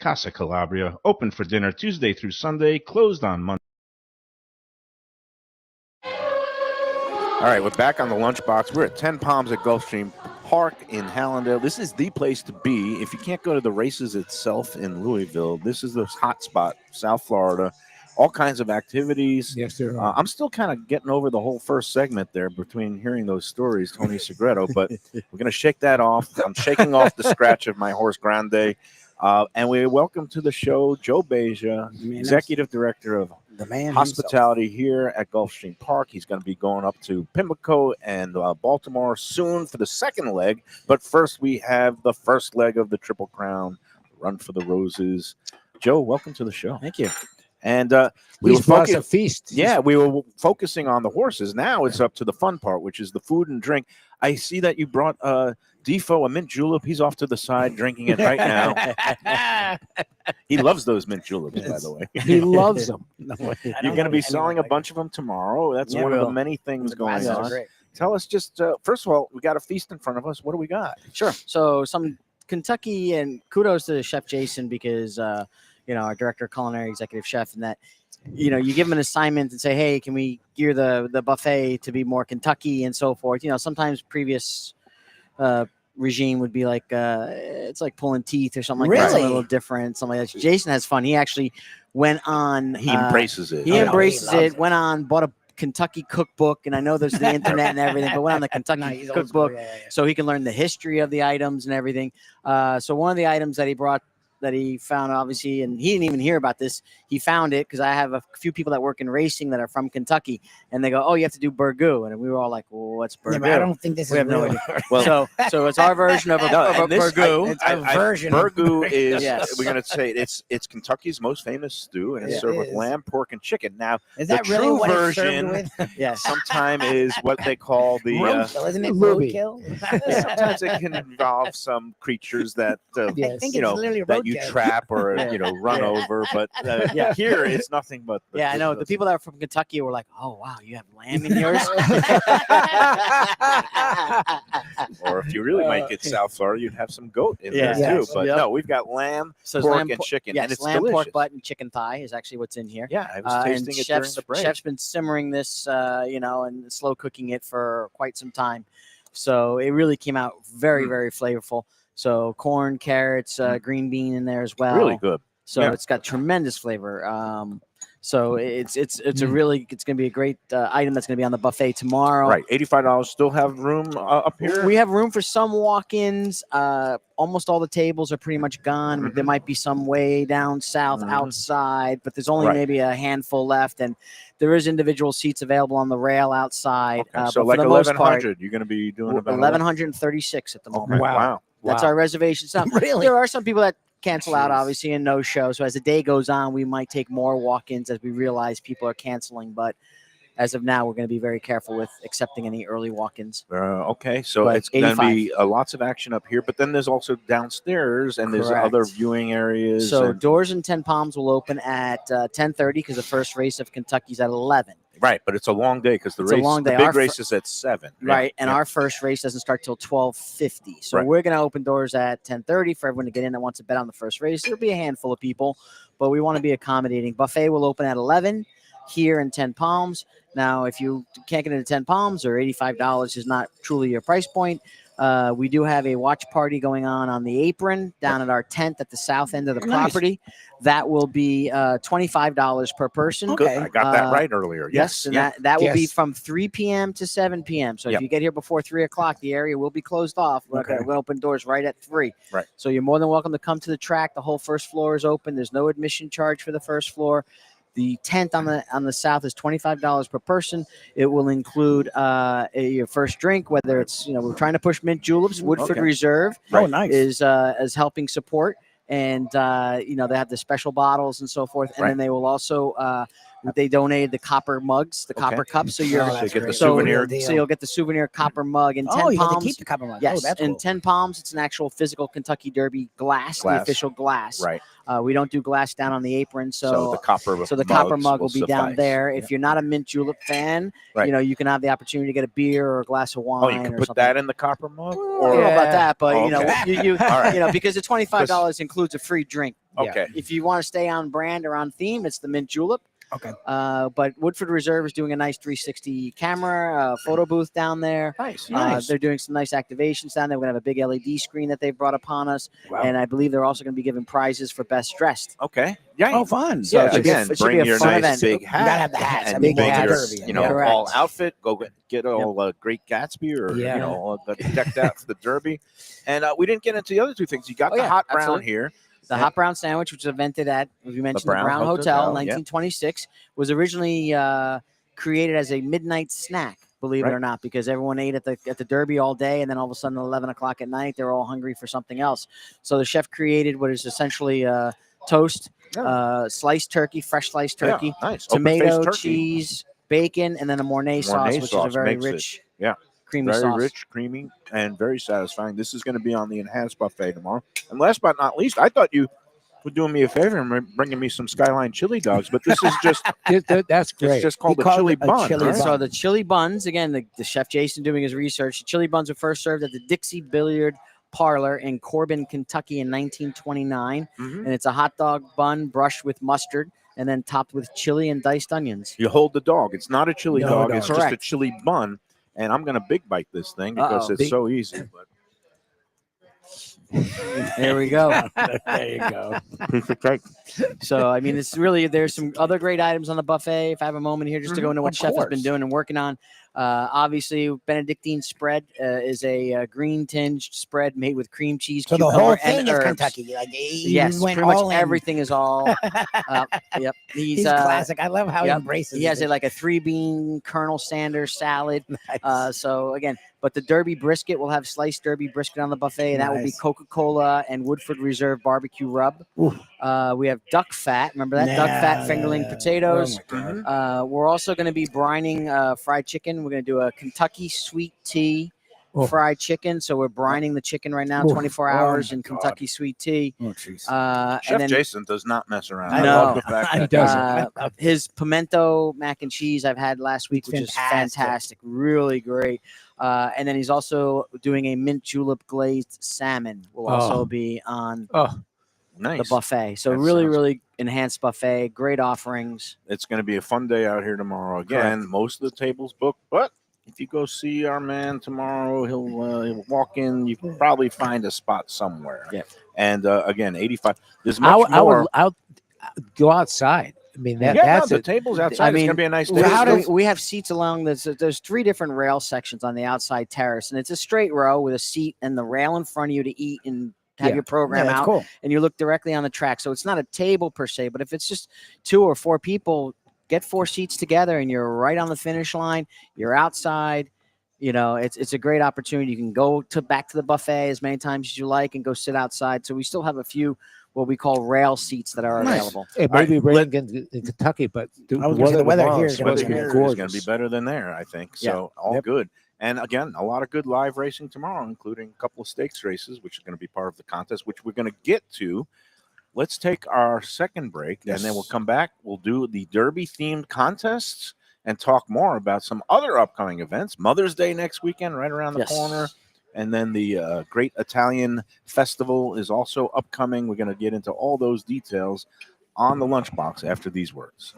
Casa Calabria, open for dinner Tuesday through Sunday, closed on Monday. All right, we're back on the Lunchbox. We're at 10 Palms at Gulfstream Park in Hallandale. This is the place to be. If you can't go to the races itself in Louisville, this is the hot spot, South Florida. All kinds of activities. Yes, there are. I'm still kind of getting over the whole first segment there between hearing those stories, Tony Segreto, but we're going to shake that off. I'm shaking off the scratch of my horse grande. And we welcome to the show Joe Beja, Executive Director of The man Hospitality here at Gulfstream Park. He's going to be going up to Pimlico and Baltimore soon for the second leg. But first, we have the first leg of the Triple Crown, Run for the Roses. Joe, welcome to the show. Thank you. And we were a feast. Yeah, we were focusing on the horses. Now it's up to the fun part, which is the food and drink. I see that you brought Defoe a mint julep. He's off to the side drinking it right now. He loves those mint juleps, by the way. He loves them. You're going to be selling a bunch of them tomorrow. That's one of the many things going on. Tell us just, first of all, we got a feast in front of us. What do we got? Sure. So some Kentucky, and kudos to Chef Jason because, our director, culinary executive chef, and that, you give him an assignment and say, hey, can we gear the buffet to be more Kentucky and so forth? Sometimes previous regime would be like, it's like pulling teeth or something like that. It's a little different, something like that. Jason has fun. He actually went on. He embraces it. He embraces it, went on, bought a Kentucky cookbook, and I know there's the internet and everything, but went on the Kentucky cookbook so he can learn the history of the items and everything. So one of the items that he brought that he found, obviously, and he didn't even hear about this. He found it because I have a few people that work in racing that are from Kentucky, and they go, "Oh, you have to do burgoo," and we were all like, "Well, what's burgoo?" Yeah, but I don't think this We is have no real. idea. Well, So it's our version of a, burgoo. It's a version. Burgoo is Yes. we're gonna say it's Kentucky's most famous stew, and it's Yeah, served it with is. lamb, pork, and chicken. Now Is the that really true what it's version served with? Yes. sometime is what they call the. Roadkill, isn't it Luby. roadkill? Sometimes it can involve some creatures that I Yes. think you it's know literally that you roadkill. trap or Yeah. run Yeah. over. But Yeah. here it's nothing but. Yeah, I know. The people that are from Kentucky were like, "Oh, wow, you have lamb in yours." Or if you really might get South Florida, you'd have some goat in Yeah. there too. Yes. But Yep. no, we've got lamb, So it's pork, lamb, and chicken, yes, and it's lamb, delicious. pork butt, and chicken thigh is actually what's in here. Yeah, I was And tasting it during chef's, the break. chef's been simmering this, and slow cooking it for quite some time. So it really came out very, very flavorful. So corn, carrots, green bean in there as well. Really good. So Yeah. it's got tremendous flavor. So it's a really, it's going to be a great item that's going to be on the buffet tomorrow. Right, $85. Still have room up here. We have room for some walk-ins. Almost all the tables are pretty much gone. Mhm. There might be some way down south Mhm. outside, but there's only Right. maybe a handful left, and there is individual seats available on the rail outside. Okay, but so for like the most part, 1,100. You're going to be doing about 1,136 at the moment. Okay, Wow. wow. That's Wow. our reservation stuff. Really? There are some people that cancel out, Jeez. obviously, and no show. So as the day goes on, we might take more walk-ins as we realize people are canceling. But as of now, we're going to be very careful with accepting any early walk-ins. Okay, so But it's going to 85. be lots of action up here, but then there's also downstairs, and there's Correct. other viewing areas. So and- doors in 10 Palms will open at 10:30 because the first race of Kentucky's at 11. right, but it's a long day because the It's a race, long the day. big Our race is at 7. Yeah, Right, and yeah. our first race doesn't start till 12:50. So Right. we're going to open doors at 10:30 for everyone to get in that wants to bet on the first race. There'll be a handful of people, but we want to be accommodating. Buffet will open at 11 here in 10 Palms. Now, if you can't get into 10 Palms or $85 is not truly your price point, we do have a watch party going on the apron down at our tent at the south end of the Nice. property. That will be $25 per person. Good. Okay. I got that Uh, right earlier. Yes, and yeah. that will be Yes. from 3 p.m. to 7 p.m. So Yep. if you get here before 3 o'clock, the area will be closed off. We're Okay. going to open doors right at 3. Right. So you're more than welcome to come to the track. The whole first floor is open. There's no admission charge for the first floor. The tent on the south is $25 per person. It will include your first drink, whether it's we're trying to push mint juleps. Woodford Okay. Reserve Oh, nice. is helping support, and they have the special bottles and so forth. And Right. then they will also they donated the copper mugs, the Okay. copper cups. So Oh, you're So you that's get the great. souvenir. Deal. so you'll get the souvenir copper mug in 10 Oh, you get to Palms. keep the copper mug. Yes, Oh, that's in cool. 10 Palms, it's an actual physical Kentucky Derby glass, the Glass. official glass. Right. We don't do glass down on the apron, So the copper copper mugs mug will be down suffice. there. Yeah. If you're not a mint julep fan, Right. you can have the opportunity to get a beer or a glass of wine. Oh, you can or put something. that in the copper mug? I don't know about Yeah. that, but Okay. you All right. because the $25 includes a free drink. Okay. If you want to stay on brand or on theme, it's the mint julep. Okay. But Woodford Reserve is doing a nice 360 camera photo booth down there. Nice. Nice. They're doing some nice activations down there. We're going to have a big LED screen that they've brought upon us. Wow. And I believe they're also going to be giving prizes for best dressed. Okay. Yeah. Oh, fun. So yeah. it should be a- Again, it should be bring a your fun nice event. big You hat. gotta have the hats. And I mean, bring go your, Derby. you know, Correct. all outfit. Go get all Great Gatsby or Yeah. all decked out for the Derby. And we didn't get into the other two things. You got Oh, the yeah, hot brown absolutely. here. The hot brown sandwich, which was invented at, as you mentioned, the Brown Brown Hotel, Hotel in yeah. 1926, was originally created as a midnight snack, believe it Right. or not, because everyone ate at the Derby all day, and then all of a sudden, at 11 o'clock at night, they're all hungry for something else. So the chef created what is essentially toast, sliced turkey, fresh sliced turkey, Yeah, nice. tomato, Open-faced turkey. cheese, bacon, and then a Mornay sauce, which is a sauce very makes it. rich, Yeah. creamy Very sauce. rich, creamy, and very satisfying. This is going to be on the enhanced buffet tomorrow. And last but not least, I thought you were doing me a favor and bringing me some Skyline chili dogs, but this is just That's it's great. just called He a called chili it a bun. chili right? bun. So the chili buns, again, the chef Jason doing his research. The chili buns were first served at the Dixie Billiard Parlor in Corbin, Kentucky in 1929. Mhm. And it's a hot dog bun brushed with mustard and then topped with chili and diced onions. You hold the dog. It's not a chili No dog. dog. It's just a Correct. chili bun. And I'm going to big bite this thing because Uh-oh. it's so easy. But There we go. There you go. Piece of cake. So, I mean, it's really, there's some other great items on the buffet. If I have a moment here just to go into what Of Chef has been course. doing and working on. Obviously, Benedictine spread is a green tinged spread made with cream cheese, So the cucumber, whole and thing is herbs. Kentucky. Like he Yes, went pretty much all in. everything is all. Yep. He's classic. I love how he yep. embraces He has it. like a 3-bean Colonel Sanders salad. Nice. So again, but the Derby brisket will have sliced Derby brisket on the buffet, and that will be Nice. Coca-Cola and Woodford Reserve barbecue rub. Ooh. We have duck fat. Remember that duck fat fingerling potatoes. Oh my God. We're also going to be brining fried chicken. We're going to do a Kentucky sweet tea Oh. fried chicken. So we're brining the chicken right now, Oof. 24 Oh hours my in God. Kentucky sweet tea. Oh, jeez. Chef And then Jason does not mess around. I I know. love the fact He that doesn't. his pimento mac and cheese I've had last week, It's which is fantastic. fantastic, really great. And then he's also doing a mint julep glazed salmon. Will also be on nice. the buffet. So That really, sounds- really enhanced buffet. Great offerings. It's going to be a fun day out here tomorrow. Again, most of the tables booked, but if you go see our man tomorrow, he'll walk in. You can probably find a spot somewhere. Yep. And again, 85. There's much more. I'll go outside. I mean, Yeah, that's no, the it. tables outside. I It's mean, going to be a nice we, day. we have seats along there's 3 different rail sections on the outside terrace, and it's a straight row with a seat and the rail in front of you to eat and have Yeah. your program Yeah, that's out. cool. And you look directly on the track. So it's not a table per se, but if it's just 2 or 4 people, get 4 seats together and you're right on the finish line. You're outside. You know, it's a great opportunity. You can go back to the buffet as many times as you like and go sit outside. So we still have a few what we call rail seats that are Nice. available. It may be raining in Kentucky, but I was gonna say the weather here is gonna Weather be here is gorgeous. going to be better than there, I think. Yeah. So all Yep. good. And again, a lot of good live racing tomorrow, including a couple of stakes races, which are going to be part of the contest, which we're going to get to. Let's take our second break, and then we'll come back. We'll do the Derby themed contests and talk more about some other upcoming events. Mother's Day next weekend, right around the Yes. corner. And then the Great Italian Festival is also upcoming. We're going to get into all those details on the Lunchbox after these words.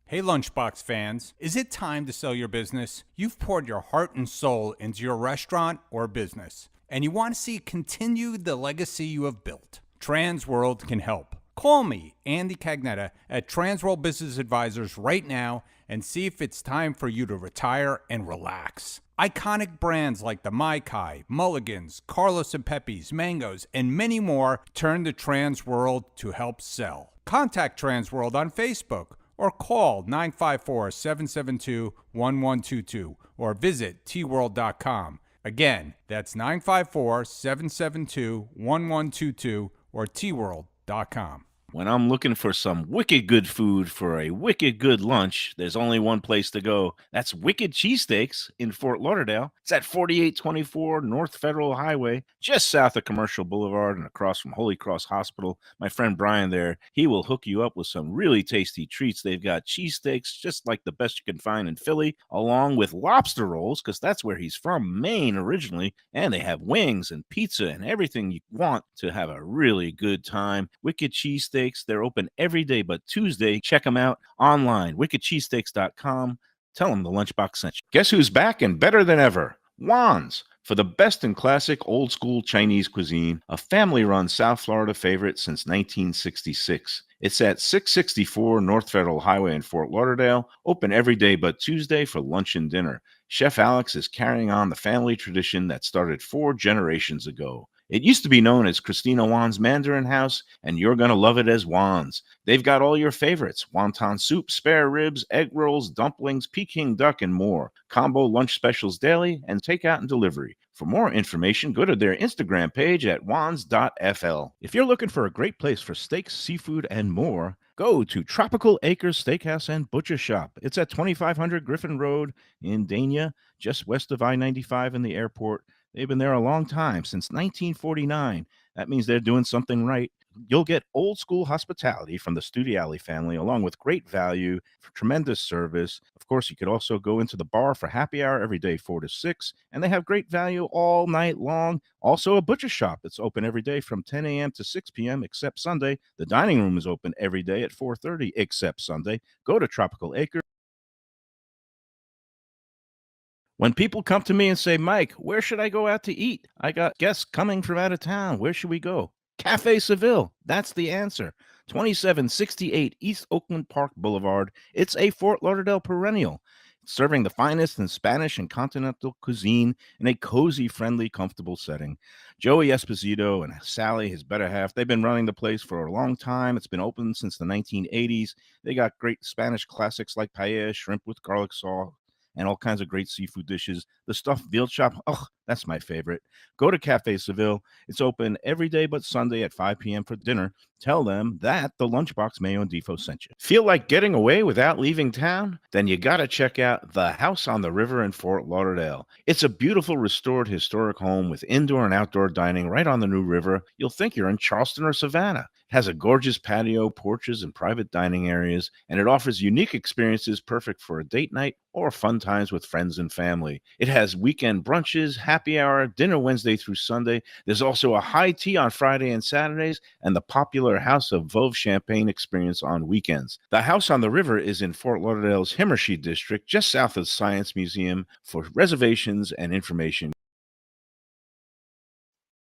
Hey Lunchbox fans, is it time to sell your business? You've poured your heart and soul into your restaurant or business, and you want to see it continue the legacy you have built. Transworld can help. Call me, Andy Cagnetta, at Transworld Business Advisors right now and see if it's time for you to retire and relax. Iconic brands like the Mai Kai, Mulligans, Carlos and Pepe's, Mangoes, and many more turn to Transworld to help sell. Contact Transworld on Facebook or call 954-772-1122 or visit tworld.com. Again, that's 954-772-1122 or tworld.com. When I'm looking for some wicked good food for a wicked good lunch, there's only one place to go. That's Wicked Cheesesteaks in Fort Lauderdale. It's at 4824 North Federal Highway, just south of Commercial Boulevard and across from Holy Cross Hospital. My friend Brian there, he will hook you up with some really tasty treats. They've got cheesesteaks, just like the best you can find in Philly, along with lobster rolls, because that's where he's from, Maine originally. And they have wings and pizza and everything you want to have a really good time. Wicked Cheesesteaks. They're open every day but Tuesday. Check them out online, wickedcheesesteaks.com. Tell them the Lunchbox sent you. Guess who's back and better than ever? Juan's. For the best in classic old school Chinese cuisine, a family-run South Florida favorite since 1966. It's at 664 North Federal Highway in Fort Lauderdale, open every day but Tuesday for lunch and dinner. Chef Alex is carrying on the family tradition that started 4 generations ago. It used to be known as Christina Juan's Mandarin House, and you're going to love it as Juan's. They've got all your favorites: wonton soup, spare ribs, egg rolls, dumplings, Peking duck, and more. Combo lunch specials daily and takeout and delivery. For more information, go to their Instagram page at wans.fl. If you're looking for a great place for steaks, seafood, and more, go to Tropical Acres Steakhouse and Butcher Shop. It's at 2500 Griffin Road in Dania, just west of I-95 and the airport. They've been there a long time, since 1949. That means they're doing something right. You'll get old school hospitality from the Studiali family, along with great value, for tremendous service. Of course, you could also go into the bar for happy hour every day, 4 to 6, and they have great value all night long. Also, a butcher shop that's open every day from 10 a.m. to 6 p.m. except Sunday. The dining room is open every day at 4:30 except Sunday. Go to Tropical Acres. When people come to me and say, Mike, where should I go out to eat? I got guests coming from out of town. Where should we go? Cafe Seville. That's the answer. 2768 East Oakland Park Boulevard. It's a Fort Lauderdale perennial, serving the finest in Spanish and continental cuisine in a cozy, friendly, comfortable setting. Joey Esposito and Sally, his better half, they've been running the place for a long time. It's been open since the 1980s. They got great Spanish classics like paella, shrimp with garlic sauce, and all kinds of great seafood dishes. The stuffed veal chop, oh, that's my favorite. Go to Cafe Seville. It's open every day but Sunday at 5 p.m. for dinner. Tell them that the Lunchbox Mayo and Defo sent you. Feel like getting away without leaving town? Then you got to check out the House on the River in Fort Lauderdale. It's a beautiful restored historic home with indoor and outdoor dining right on the new river. You'll think you're in Charleston or Savannah. It has a gorgeous patio, porches, and private dining areas, and it offers unique experiences perfect for a date night or fun times with friends and family. It has weekend brunches, happy hour, dinner Wednesday through Sunday. There's also a high tea on Friday and Saturdays, and the popular House of Veuve Champagne experience on weekends. The House on the River is in Fort Lauderdale's Himmershey district, just south of the Science Museum. For reservations and information.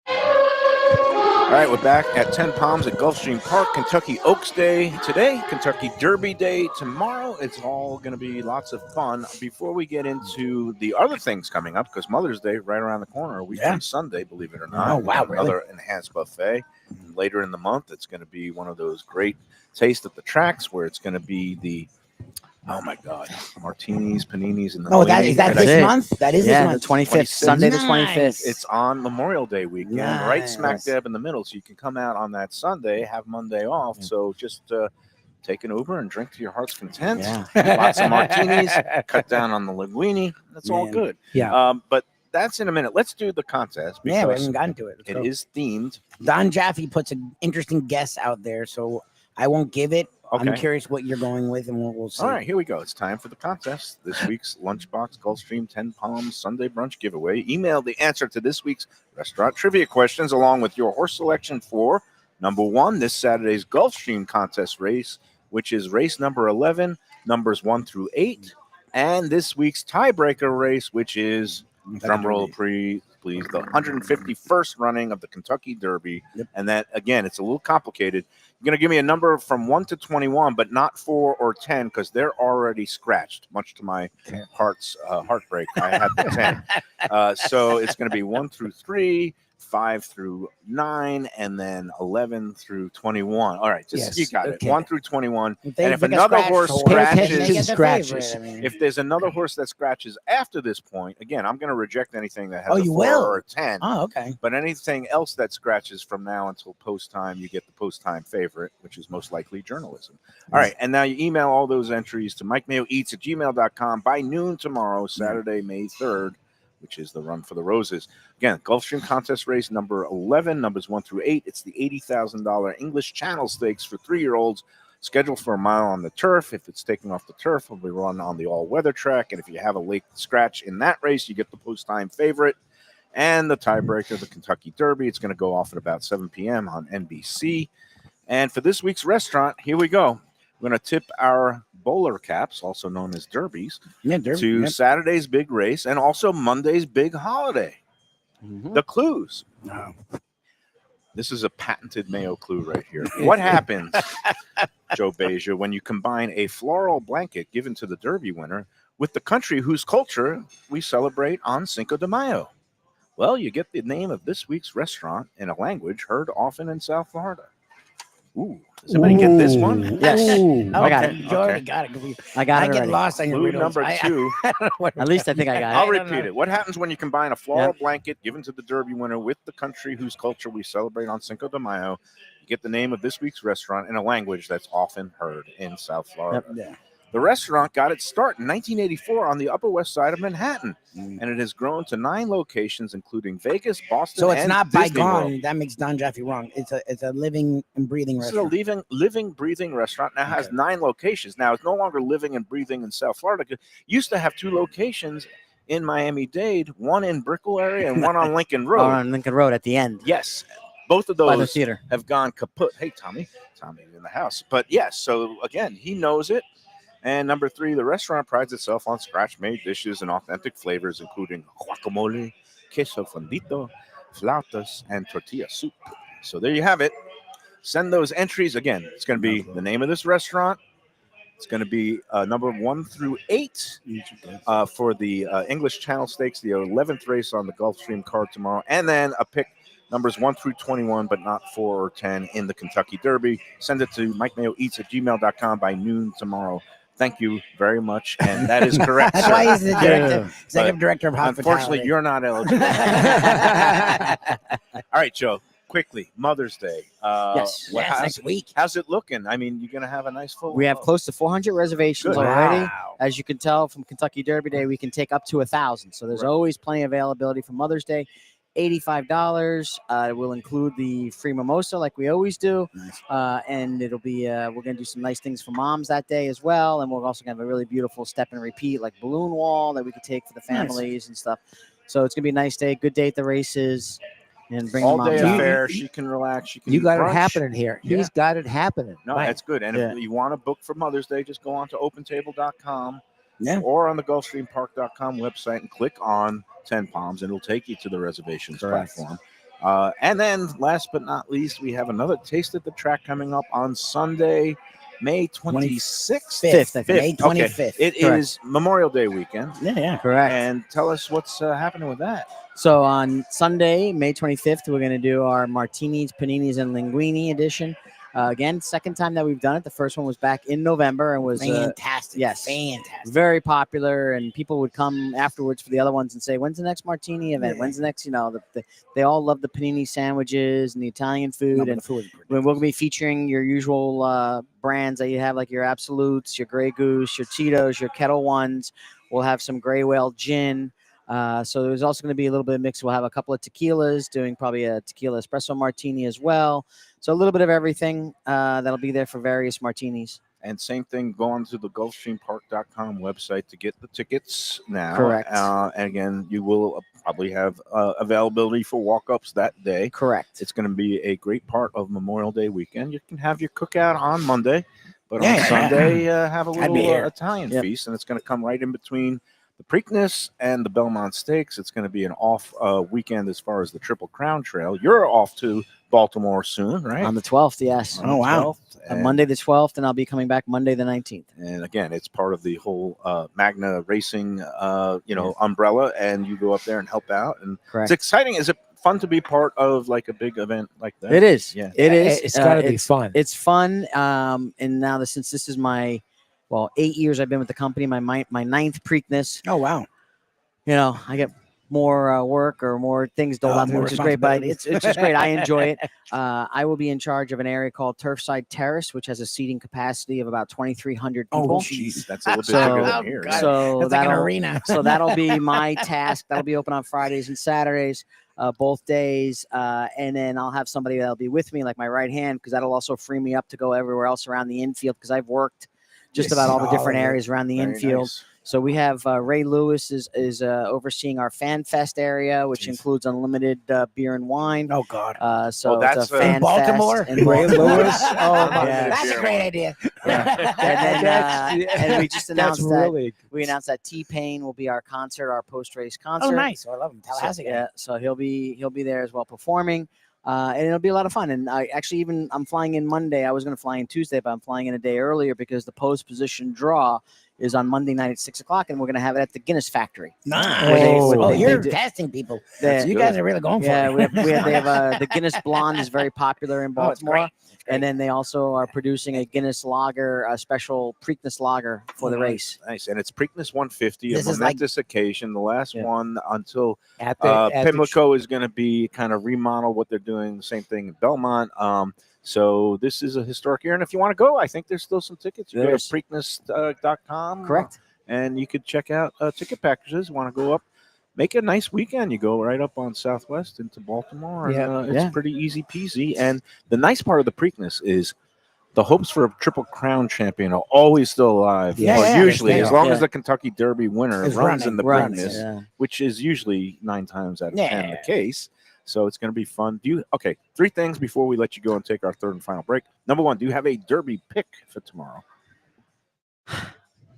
All right, we're back at 10 Palms at Gulfstream Park, Kentucky Oaks Day today, Kentucky Derby Day tomorrow. It's all going to be lots of fun. Before we get into the other things coming up, because Mother's Day right around the corner, a week from Sunday, believe it or not. Oh, wow, Another enhanced buffet. Later in the month, it's going to be one of those great taste at the tracks where it's going to be the, oh my God, martinis, paninis, and the Oh, is that That's this it. month? That is this Yeah, month. the 25th, Sunday the 25th. Nice. It's on Memorial Day weekend, right smack Nice. dab in the middle. So you can come out on that Sunday, have Monday off. So just take an Uber and drink to your heart's content. Yeah. Lots of martinis, cut down on the linguine. That's all Man. good. Yeah. But that's in a minute. Let's do the contest Yeah, we because haven't gotten to it. Let's it go. is themed. Don Jaffe puts an interesting guess out there, so I won't give it. I'm Okay. curious what you're going with, and we'll see. All right, here we go. It's time for the contest. This week's Lunchbox Gulfstream 10 Palms Sunday Brunch giveaway. Email the answer to this week's restaurant trivia questions along with your horse selection for number 1, this Saturday's Gulfstream contest race, which is race number 11, numbers 1 through 8, and this week's tiebreaker race, which is, drumroll please, the 151st running of the Kentucky Derby. Yep. And that, again, it's a little complicated. You're going to give me a number from 1 to 21, but not 4 or 10 because they're already scratched, much to my heart's heartbreak. I had the 10. So it's going to be 1 through 3, 5 through 9, and then 11 through 21. All right, just you got it. 1 through 21. And if another horse scratches, if there's another horse that scratches after this point, again, I'm going to reject anything that has a 4 or a 10. Oh, okay. But anything else that scratches from now until post time, you get the post time favorite, which is most likely journalism. All right, and now you email all those entries to MikeMayoEats@gmail.com by noon tomorrow, Saturday, May 3rd. Which is the Run for the Roses. Again, Gulfstream contest race number 11, numbers 1 through 8. It's the $80,000 English Channel Stakes for 3-year-olds, scheduled for a mile on the turf. If it's taking off the turf, it'll be run on the all-weather track. And if you have a late scratch in that race, you get the post-time favorite. And the tiebreaker, the Kentucky Derby, it's going to go off at about 7 p.m. on NBC. And for this week's restaurant, here we go. We're going to tip our bowler caps, also known as derbies, to Saturday's big race and also Monday's big holiday. The clues. No. This is a patented Mayo clue right here. What happens, Joe Beja, when you combine a floral blanket given to the Derby winner with the country whose culture we celebrate on Cinco de Mayo? Well, you get the name of this week's restaurant in a language heard often in South Florida. Ooh, does anybody get this one? Yes. I got Okay, it. you already got it. I got I it get already. lost on your Clue riddles. number 2. At least I think I got I'll it. repeat it. What happens when you combine a floral blanket given to the Derby winner with the country whose culture we celebrate on Cinco de Mayo? You get the name of this week's restaurant in a language that's often heard in South Florida. Yeah. The restaurant got its start in 1984 on the Upper West Side of Manhattan, and it has grown to 9 locations, including Vegas, Boston, So it's and not Disney bygone. World. That makes Don Jaffe wrong. It's a living and breathing This is a restaurant. living, breathing restaurant. Now has 9 locations. Now it's no longer living and breathing in South Florida. It used to have 2 locations in Miami-Dade, one in Brickell area and one on Lincoln Road. On Lincoln Road at the end. Yes, both of By the those theater. have gone kaput. Hey, Tommy's in the house. But yes, so again, he knows it. And number 3, the restaurant prides itself on scratch-made dishes and authentic flavors, including guacamole, queso fundito, flautas, and tortilla soup. So there you have it. Send those entries. Again, it's going to be the name of this restaurant. It's going to be number 1 through 8 for the English Channel Stakes, the 11th race on the Gulfstream card tomorrow, and then a pick numbers 1 through 21, but not 4 or 10 in the Kentucky Derby. Send it to MikeMayoEats@gmail.com by noon tomorrow. Thank you very much, and that is correct. That's sir. why he's the director, But executive director of hospitality. unfortunately, you're not eligible. All right, Joe. Quickly, Mother's Day. Yes. Yes, next week. How's it looking? I mean, you're going to have a nice full. We have close to 400 reservations Good. already. Wow. As you can tell from Kentucky Derby Day, we can take up to 1,000. So there's always plenty of availability for Mother's Day. $85. Will include the free mimosa like we always do. Nice. And it'll be, we're going to do some nice things for moms that day as well. And we're also going to have a really beautiful step and repeat, like balloon wall that we could take for the families and stuff. So it's going to be a nice day, good day at the races. And bring all the day moms out. affair. She can relax. She can. You eat got brunch. it happening here. Yeah. He's got it happening. No, Mike. that's good. And Yeah. if you want to book for Mother's Day, just go on to opentable.com Yeah. or on the Gulfstreampark.com website and click on 10 Palms, and it'll take you to the reservations Correct. platform. And then, last but not least, we have another Taste at the Track coming up on Sunday, May 26th. 5th, I think. May Okay. 25th. It is Memorial Day weekend. Yeah. Correct. And tell us what's happening with that. So on Sunday, May 25th, we're going to do our martinis, paninis, and linguine edition. Again, second time that we've done it. The first one was back in November and was Fantastic. yes. Fantastic. very popular. And people would come afterwards for the other ones and say, "When's the next martini event? Yeah. When's the next?" They all love the panini sandwiches and the Italian food. No, but And the food is we're going to be featuring your usual brands that you have, like your Absolutes, your Grey Goose, your Cheetos, your Kettle Ones. We'll have some Grey Whale gin. So there's also going to be a little bit of mix. We'll have a couple of tequilas, doing probably a tequila espresso martini as well. So a little bit of everything that'll be there for various martinis. And same thing, go on to the Gulfstreampark.com website to get the tickets now. Correct. And again, you will probably have availability for walk-ups that day. Correct. It's going to be a great part of Memorial Day weekend. You can have your cookout on Monday, but Yeah. on Sunday, have a I'd be little here. Italian Yep. feast, and it's going to come right in between the Preakness and the Belmont Stakes. It's going to be an off weekend as far as the Triple Crown Trail. You're off to Baltimore soon, right? On the 12th, yes. On Oh, the wow. 12th, On and- Monday the 12th, and I'll be coming back Monday the 19th. And again, it's part of the whole Magna Racing, umbrella, and you go up there and help out. And Correct. it's exciting. Is it fun to be part of like a big event like that? It is. Yeah. It is. It's got to be it's fun. It's fun. And now since this is my 8 years I've been with the company, my ninth Preakness. Oh, wow. I get more work or more things doled out, more which is great. But responsibilities. it's just great. I enjoy it. I will be in charge of an area called Turfside Terrace, which has a seating capacity of about 2,300 people. Oh, Jeez, that's a little bit So- bigger Oh, than here. God. So It's like an that'll- arena. So that'll be my task. That'll be open on Fridays and Saturdays, both days. And then I'll have somebody that'll be with me, like my right hand, because that'll also free me up to go everywhere else around the infield, because I've worked just Yes, about all the all different of it. areas around the Very infield. nice. So we have Ray Lewis is overseeing our Fan Fest area, which Jeez. includes unlimited beer and wine. Oh, God. So Oh, it's that's, a fan in Baltimore? fest in Ray Baltimore. Lewis? Oh, my Yeah. That's a great idea. And then and we just announced That's that really we announced that T-Pain will be our concert, our post-race Oh, concert. nice. I love him. So, Tallahassee. guy. yeah, so he'll be there as well performing, and it'll be a lot of fun. And I actually I'm flying in Monday. I was going to fly in Tuesday, but I'm flying in a day earlier because the post position draw is on Monday night at 6:00, and we're going to have it at the Guinness Factory. Nice. Oh, You're do- testing people. They- So you guys are really going for yeah, it. they have the Guinness Blonde is very popular in Oh, it's Baltimore. great. It's great. And then they also are producing a Guinness Lager, a special Preakness Lager for the Oh, race. Nice. And it's Preakness 150, This a is like- momentous occasion. The last Yeah. one until at the Pimlico is going to be kind of remodel what they're doing. The same thing in Belmont. So this is a historic year. And if you want to go, I think there's still some tickets. You go to There's- Preakness.com. Correct. And you could check out ticket packages. Want to go up, make a nice weekend. You go right up on Southwest into Baltimore. And, Yeah. it's Yeah. pretty easy peasy. And the nice part of the Preakness is the hopes for a Triple Crown champion are always still alive. Yeah, Or yeah, usually, they as are. long Yeah. as the Kentucky Derby winner Is runs running. in the Runs, Preakness, yeah. which is usually 9 times out of 10 the Yeah. case. So it's going to be fun. Okay, 3 things before we let you go and take our third and final break. Number 1, do you have a Derby pick for tomorrow?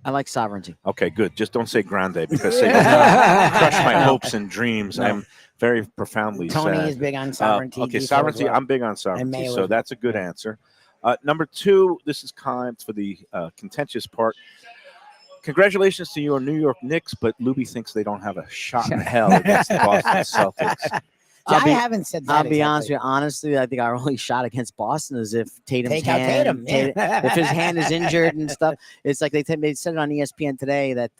I like sovereignty. Okay, good. Just don't say grande because say crush my hopes and dreams. No. I'm very profoundly Tony sad. is big on sovereignty. Okay, Defoe as sovereignty. well. I'm big on sovereignty, Mayo so as that's a good answer. Number 2, this is kind for the contentious part. Congratulations to your New York Knicks, but Luby thinks they don't have a shot in hell against the Boston Celtics. I haven't said that. I'll be exactly. honest with you. Honestly, I think our only shot against Boston is if Tatum's Take out hand, Tatum. Yeah. if his hand is injured and stuff. It's like they said it on ESPN today that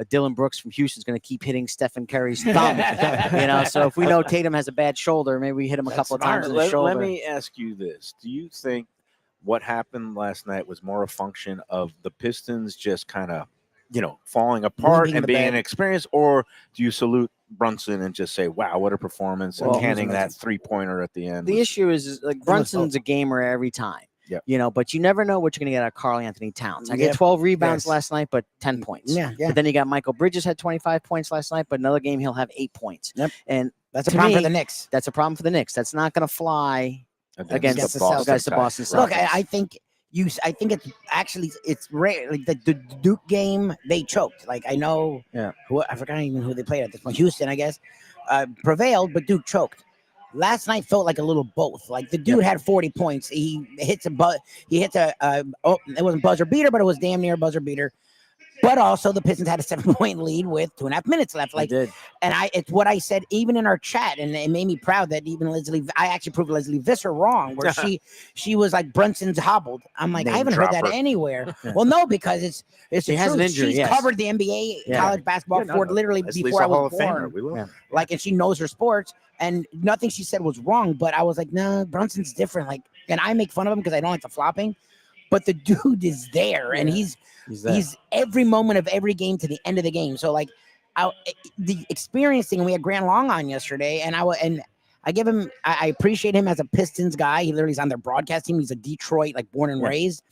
Dylan Brooks from Houston is going to keep hitting Stephen Curry's thumb. So if we know Tatum has a bad shoulder, maybe we hit him a couple of times in the shoulder. Let me ask you this: do you think what happened last night was more a function of the Pistons just kind of, falling apart Moving and the being bed. inexperienced, or do you salute Brunson and just say, "Wow, what a performance!" Well, and canning that 3-pointer at the end? The was- issue is like Brunson's a gamer every time. Yep. But you never know what you're going to get out of Karl Anthony Towns. I Yep. get 12 rebounds Yes. last night, but 10 points. Yeah, yeah. But then you got Michael Bridges had 25 points last night, but another game he'll have 8 points. Yep. And That's a to problem for me, the Knicks. that's a problem for the Knicks. That's not going to fly against the the Boston Celtics. Look, I think it's rare. Like the Duke game, they choked. Like I know, I forgot even who they played at this point. Houston, I guess, prevailed, but Duke choked. Last night felt like a little both. Like the dude had 40 points. He hits a it wasn't buzzer beater, but it was damn near buzzer beater. But also the Pistons had a 7-point lead with 2.5 minutes left. Like, did. And it's what I said even in our chat, and it made me proud that even I actually proved Leslie Visser wrong, where she was like Brunson's hobbled. I'm like, Name I haven't heard dropper. that anywhere. Well, no, because it's She the has an truth. injury, She's yes. covered the NBA college basketball for literally Leslie's before I a Hall was of Famer. born. We love her. Like, and she knows her sports, and nothing she said was wrong. But I was like, no, Brunson's different. Like, and I make fun of him because I don't like the flopping, but the dude is there, and he's every moment of every game to the end of the game. So like, the experience thing. We had Grant Long on yesterday, and I give him. I appreciate him as a Pistons guy. He literally is on their broadcast team. He's a Detroit, like born and raised.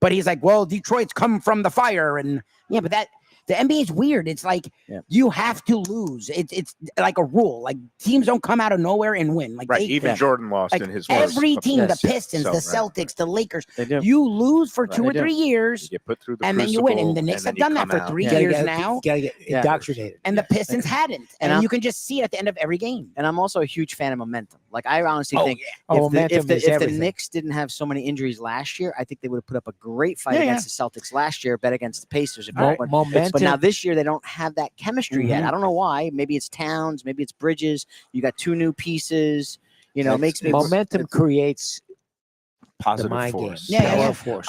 But he's like, well, Detroit's come from the fire, and but the NBA is weird. It's like you have to lose. It's like a rule. Like teams don't come out of nowhere and win. Like Even Jordan lost like in his every first team, the couple- Pistons, the Celtics, the Lakers. They do. You lose for 2 They or do. 3 years, You get put through the and then you win. crucible, And the Knicks then have you done that come for out. 3 You gotta years get- now, You gotta get indoctrinated. and the Pistons hadn't. And And you can just see it at the end of every game. And I'm also a huge fan of momentum. Like I honestly think momentum if the is everything. Knicks didn't have so many injuries last year, I think they would have put up a great fight against the Celtics last year, bet against the Pacers. If not, Momentum. but now this year they don't have that chemistry yet. I don't know why. Maybe it's Towns, maybe it's Bridges. You got 2 new pieces. It makes me momentum creates Positive the mind force. game. Yeah, Power force.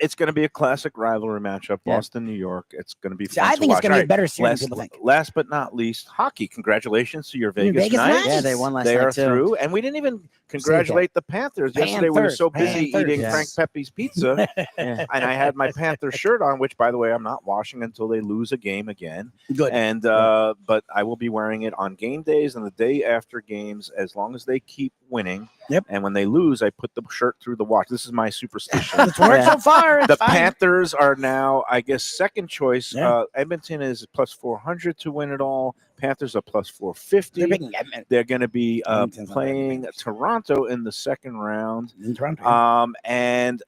It's going to be a classic rivalry matchup, Boston, New York. It's going to be See, fun I to think it's watch. going to be a All better right, series than people think. last but not least, hockey. Congratulations to your Vegas, Vegas Knights. Knights. Yeah, they won last They night are too. through, and we didn't even congratulate the Panthers. Yesterday we were so busy Panthers, eating yes. Frank Pepe's pizza, and I had my Panther shirt on, which, by the way, I'm not washing until they lose a game again. Good. And but I will be wearing it on game days and the day after games, as long as they keep winning. Yep. And when they lose, I put the shirt through the wash. This is my superstition. It's worked so far. It's The fine. Panthers are now, I guess, second choice. Yeah. Edmonton is plus 400 to win it all. Panthers are plus 450. They're making Edmonton. They're going to be Edmonton's not playing bad. Toronto in the second round. In Toronto. And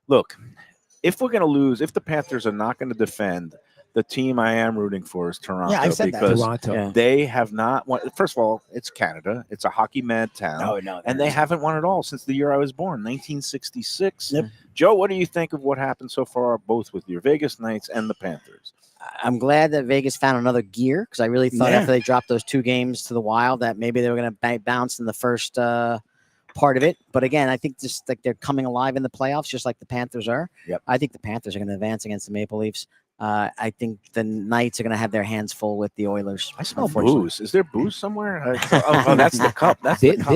look, if we're going to lose, if the Panthers are not going to defend, the team I am rooting for is Toronto. Yeah, I've said that. because Toronto. they have not won. First of all, it's Canada. It's a hockey mad town. No, And they haven't won it all since the year I was born, 1966. Yep. Joe, what do you think of what happened so far, both with your Vegas Knights and the Panthers? I'm glad that Vegas found another gear because I really thought after they dropped those 2 games to the Wild that maybe they were going to bounce in the first part of it. But again, I think just like they're coming alive in the playoffs, just like the Panthers are. Yep. I think the Panthers are going to advance against the Maple Leafs. I think the Knights are going to have their hands full with the Oilers. I smell unfortunately. booze. Is there booze somewhere? Oh, that's the cup. That's the cup.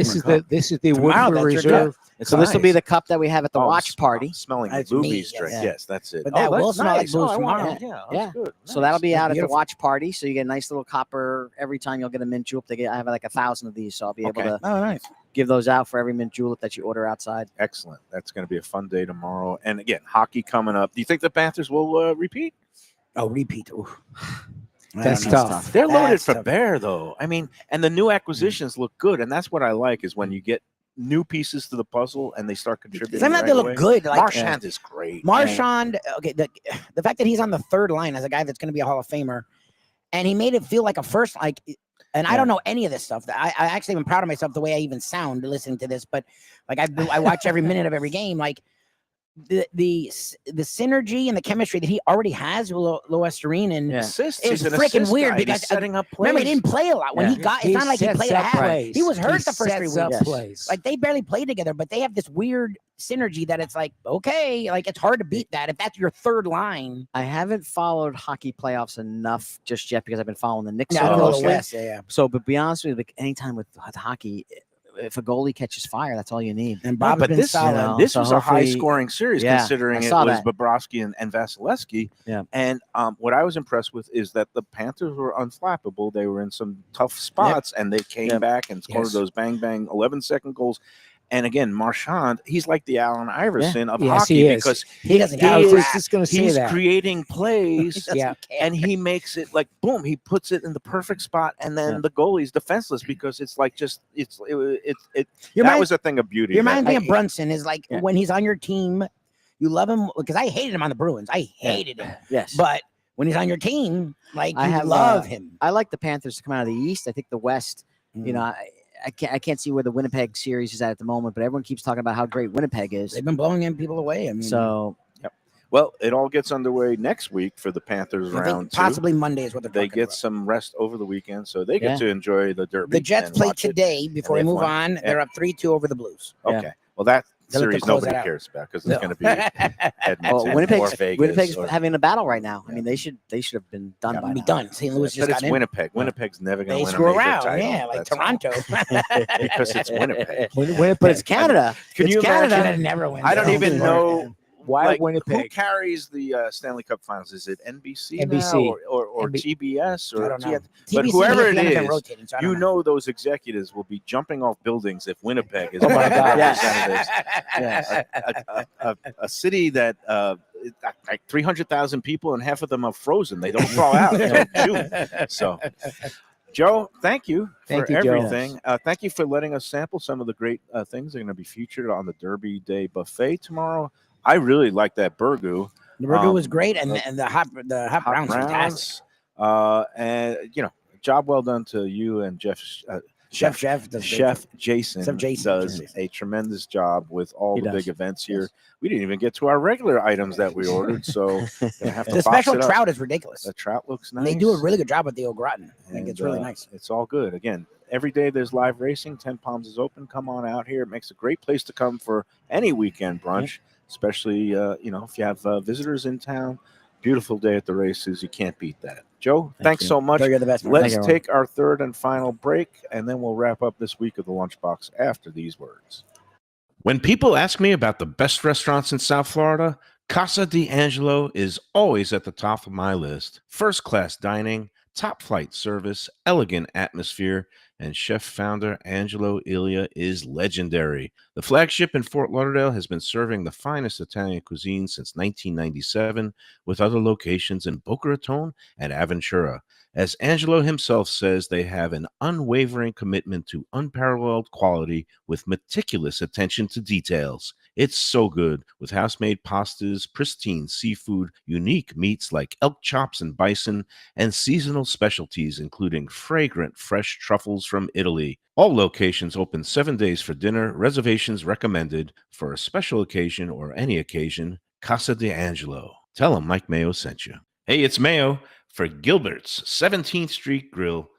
This is the Tomorrow, Woodford that's your Reserve. It's So this will be nice. the cup that we have at the Oh, watch party. I'm smelling That's Luby's me, drink. yes. Yes, that's it. But that that's will smell like nice. booze I want tomorrow. it. Yeah, Yeah. that's good. So that'll be That's out at the beautiful. watch party. So you get a nice little copper every time you'll get a mint julep. I have like 1,000 of these, so I'll be able Okay. to Oh, nice. give those out for every mint julep that you order outside. Excellent. That's going to be a fun day tomorrow. And again, hockey coming up. Do you think the Panthers will repeat? Oh, repeat. Ooh. That's tough. They're loaded That's for tough. bear, though. I mean, and the new acquisitions look good, and that's what I like is when you get new pieces to the puzzle and they start contributing. Sometimes right they look away. good. Like Marchand is great. Marchand, okay, the fact that he's on the third line as a guy that's going to be a Hall of Famer, and he made it feel like a first, like, and I don't know any of this stuff. I actually am proud of myself the way I even sound listening to this, but like I watch every minute of every game, like the synergy and the chemistry that he already has with Lois Serene and Assists. it's He's an freaking assist weird guy. because He's setting up plays. remember he didn't play a lot when he got. It's not like he played a half. He was hurt the first 3 weeks. Plays. Like they barely played together, but they have this weird synergy that it's like, okay, like it's hard to beat that if that's your third line. I haven't followed hockey playoffs enough just yet because I've been following the Knicks. Yeah, I so don't know the closely. West. Yeah. So, but be honest with you, like anytime with hockey, if a goalie catches fire, that's all you need. And Bob's but been this, solid. this So was a hopefully- high-scoring series Yeah, considering I it saw was that. Bobrovsky and Vasilevsky. Yeah. And what I was impressed with is that the Panthers were unflappable. They were in some tough spots, and they came back and scored those bang-bang 11-second goals. And again, Marchand, he's like the Allen Iverson of hockey because he doesn't. I was is- just going to say he's that. creating plays. Yeah. And he makes it like boom. He puts it in the perfect spot, and then the goalie's defenseless because it's like just it. That was a thing of beauty. Your that- mind being Brunson is like when he's on your team, you love him because I hated him on the Bruins. I hated him. Yes. But when he's on your team, like I you have, love him. I like the Panthers to come out of the East. I think the West, you know, I can't see where the Winnipeg series is at the moment, but everyone keeps talking about how great Winnipeg is. They've been blowing in people away. I mean, So Well, it all gets underway next week for the Panthers I think round two. possibly Monday is what they're They talking get about. some rest over the weekend, so they get Yeah. to enjoy the Derby. The Jets and play watch it. today before we they have move fun. on. They're up 3-2 over the Blues. Okay. Well, that They'll have to series close nobody that out. cares about because No. it's going to be Edmonton or Winnipeg's Vegas. or- having a battle right now. I mean, they should have been done by Be now. done. St. Louis but just it's got in. Winnipeg. Winnipeg's never going They to win screw a major around. title. Yeah, like That's all. Toronto. because it's Winnipeg. But It's Canada. Can It's you Canada. imagine? Canada never wins. I don't They even do. know why like, who Winnipeg? carries the Stanley Cup Finals. Is it NBC, NBC. now or TBS or I don't know. TNT? But TBC whoever and it ESPN have been is, rotating, so I don't you know those executives will be jumping off buildings if Winnipeg is Oh my God. representatives. A city that like 300,000 people and half of them are frozen. They don't thaw out until June. So, Joe, thank you Thank for you, Joe. everything. Thank you for letting us sample some of the great things that are going to be featured on the Derby Day buffet tomorrow. I really like that burgoo. The burger was great, and the hot brown's fantastic. And job well done to you and Chef Jason does a tremendous job with all the big events here. We didn't even get to our regular items that we ordered, so gonna have to The box special it up. trout is ridiculous. The trout looks nice. And they do a really good job with the au gratin. I think it's really nice. It's all good. Again, every day there's live racing. 10 Palms is open. Come on out here. It makes a great place to come for any weekend brunch, especially if you have visitors in town. Beautiful day at the races. You can't beat that. Joe, thanks so much. Joe, you're the best, man. Let's Thank you, take our third and final break, and then we'll wrap up this week of the Lunchbox after these words. When people ask me about the best restaurants in South Florida, Casa d'Angelo is always at the top of my list. First-class dining, top-flight service, elegant atmosphere, and chef-founder Angelo Ilia is legendary. The flagship in Fort Lauderdale has been serving the finest Italian cuisine since 1997, with other locations in Boca Raton and Aventura. As Angelo himself says, they have an unwavering commitment to unparalleled quality with meticulous attention to details. It's so good, with house-made pastas, pristine seafood, unique meats like elk chops and bison, and seasonal specialties including fragrant fresh truffles from Italy. All locations open 7 days for dinner. Reservations recommended. For a special occasion or any occasion, Casa d'Angelo. Tell them Mike Mayo sent you. Hey, it's Mayo for Gilbert's 17th Street Grill.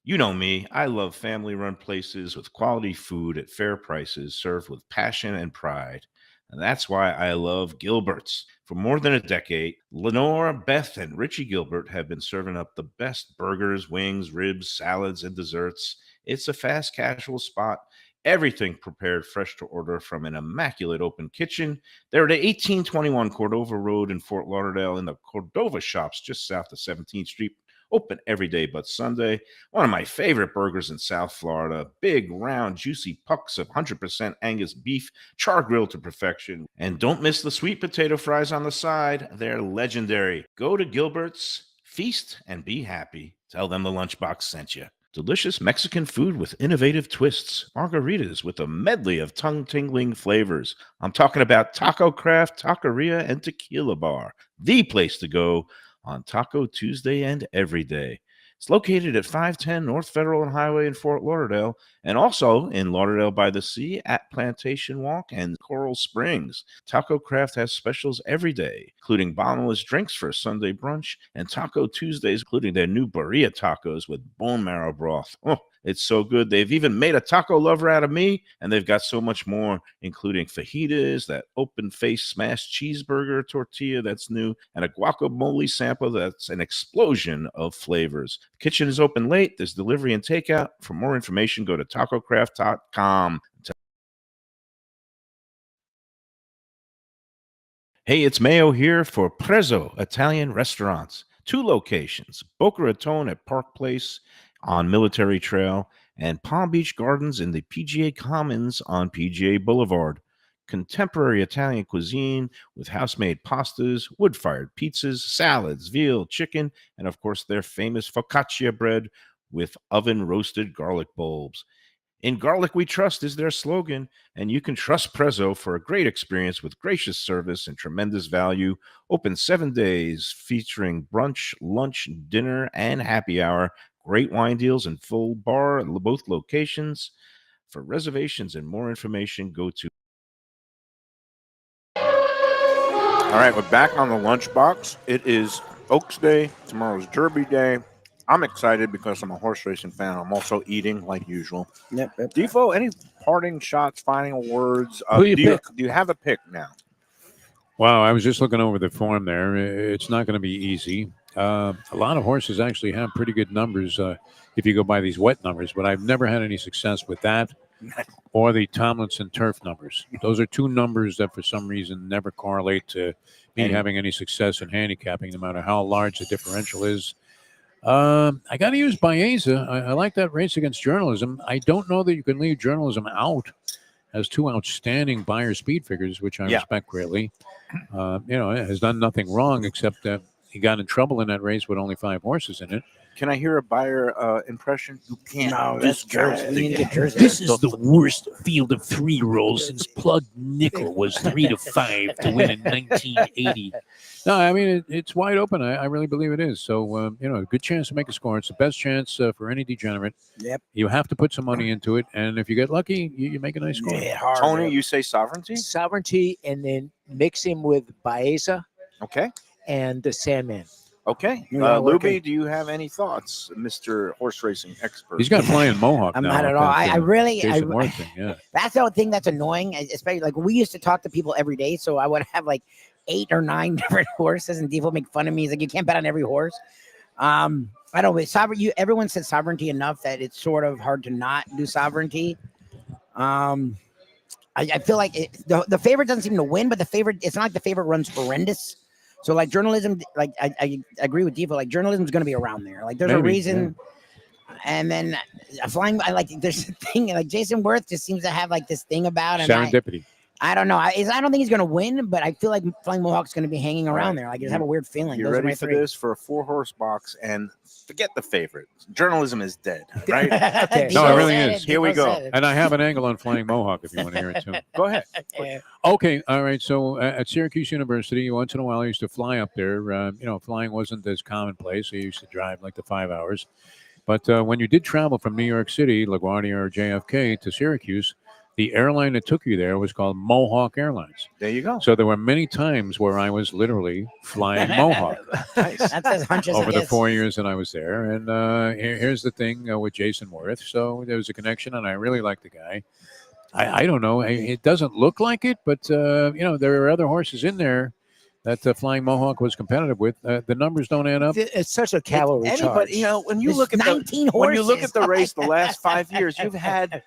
You know me, I love family-run places with quality food at fair prices served with passion and pride. And that's why I love Gilbert's. For more than a decade, Lenore, Beth, and Richie Gilbert have been serving up the best burgers, wings, ribs, salads, and desserts. It's a fast casual spot. Everything prepared fresh to order from an immaculate open kitchen. They're at 1821 Cordova Road in Fort Lauderdale in the Cordova Shops just south of 17th Street. Open every day but Sunday. One of my favorite burgers in South Florida. Big, round, juicy pucks of 100% Angus beef, char grilled to perfection. And don't miss the sweet potato fries on the side. They're legendary. Go to Gilbert's, feast, and be happy. Tell them the Lunchbox sent you. Delicious Mexican food with innovative twists. Margaritas with a medley of tongue-tingling flavors. I'm talking about Taco Craft, Taqueria, and Tequila Bar. The place to go on Taco Tuesday and every day. It's located at 510 North Federal and Highway in Fort Lauderdale, and also in Lauderdale by the Sea at Plantation Walk and Coral Springs. Taco Craft has specials every day, including bottomless drinks for a Sunday brunch, and Taco Tuesdays, including their new birria tacos with bone marrow broth. Oh, it's so good. They've even made a taco lover out of me, and they've got so much more, including fajitas, that open-faced smashed cheeseburger tortilla that's new, and a guacamole sample that's an explosion of flavors. The kitchen is open late. There's delivery and takeout. For more information, go to tacocraft.com. Hey, it's Mayo here for Prezzo Italian Restaurants. 2 locations, Boca Raton at Park Place on Military Trail and Palm Beach Gardens in the PGA Commons on PGA Boulevard. Contemporary Italian cuisine with house-made pastas, wood-fired pizzas, salads, veal, chicken, and of course their famous focaccia bread with oven-roasted garlic bulbs. In Garlic We Trust is their slogan, and you can trust Prezzo for a great experience with gracious service and tremendous value. Open 7 days, featuring brunch, lunch, dinner, and happy hour. Great wine deals and full bar at both locations. For reservations and more information, go to... All right, we're back on the Lunchbox. It is Oaks Day. Tomorrow's Derby Day. I'm excited because I'm a horse racing fan. I'm also eating like usual. Yep. Defo, any parting shots, final words? Who you do pick? you have a pick now? Wow, I was just looking over the form there. It's not going to be easy. A lot of horses actually have pretty good numbers if you go by these wet numbers, but I've never had any success with that or the Tomlinson turf numbers. Those are 2 numbers that for some reason never correlate to me having any success in handicapping, no matter how large the differential is. I got to use Beja. I like that race against Journalism. I don't know that you can leave Journalism out as 2 outstanding Beyer speed figures, which I respect greatly. Has done nothing wrong except that he got in trouble in that race with only 5 horses in it. Can I hear a Beyer impression? You can't. No, this that's Jersey. We need to get Jersey. This is the worst field of 3-year-olds since Plug Nickel was 3-5 to win in 1980. No, I mean, it's wide open. I really believe it is. So, a good chance to make a score. It's the best chance for any degenerate. Yep. You have to put some money into it. And if you get lucky, you make a nice score. Yeah, hard. Tony, you say Sovereignty? Sovereignty, and then mix him with Beja Okay. and the Sandman. Okay. Yeah, Luby, do you have any thoughts, Mr. Horse Racing expert? He's got flying Mohawk I'm now. not at with all. that, I really, Jason Worth thing, yeah. that's the thing that's annoying. Especially like we used to talk to people every day, so I would have like 8 or 9 different horses, and people make fun of me. He's like, you can't bet on every horse. I don't. Everyone said Sovereignty enough that it's sort of hard to not do Sovereignty. I feel like the favorite doesn't seem to win, but the favorite, it's not like the favorite runs horrendous. So like Journalism, like I agree with Devo, like Journalism is going to be around there. Like there's a reason. Yeah. And then Flying, I like, there's a thing like Jason Worth just seems to have like this thing about him. Serendipity. I don't know. I don't think he's going to win, but I feel like Flying Mohawk's going to be hanging around there. I just have a weird feeling. You're ready for this for a 4-horse box, and forget the favorite. Journalism is dead, right? Okay. No, it really is. Here we go. And I have an angle on Flying Mohawk if you want to hear it too. Go ahead. Okay, all right. So at Syracuse University, once in a while I used to fly up there. Flying wasn't as commonplace. I used to drive like the 5 hours. But when you did travel from New York City, LaGuardia or JFK to Syracuse, the airline that took you there was called Mohawk Airlines. There you go. So there were many times where I was literally flying Mohawk That's as hunch as over it the gets. 4 years that I was there. And here's the thing with Jason Worth. So there was a connection, and I really like the guy. I don't know. It doesn't look like it, but, there are other horses in there that Flying Mohawk was competitive with. The numbers don't add up. It's such a calorie charge. Anybody, when you There's look at 19 when you look horses. at the race the last 5 years, you've had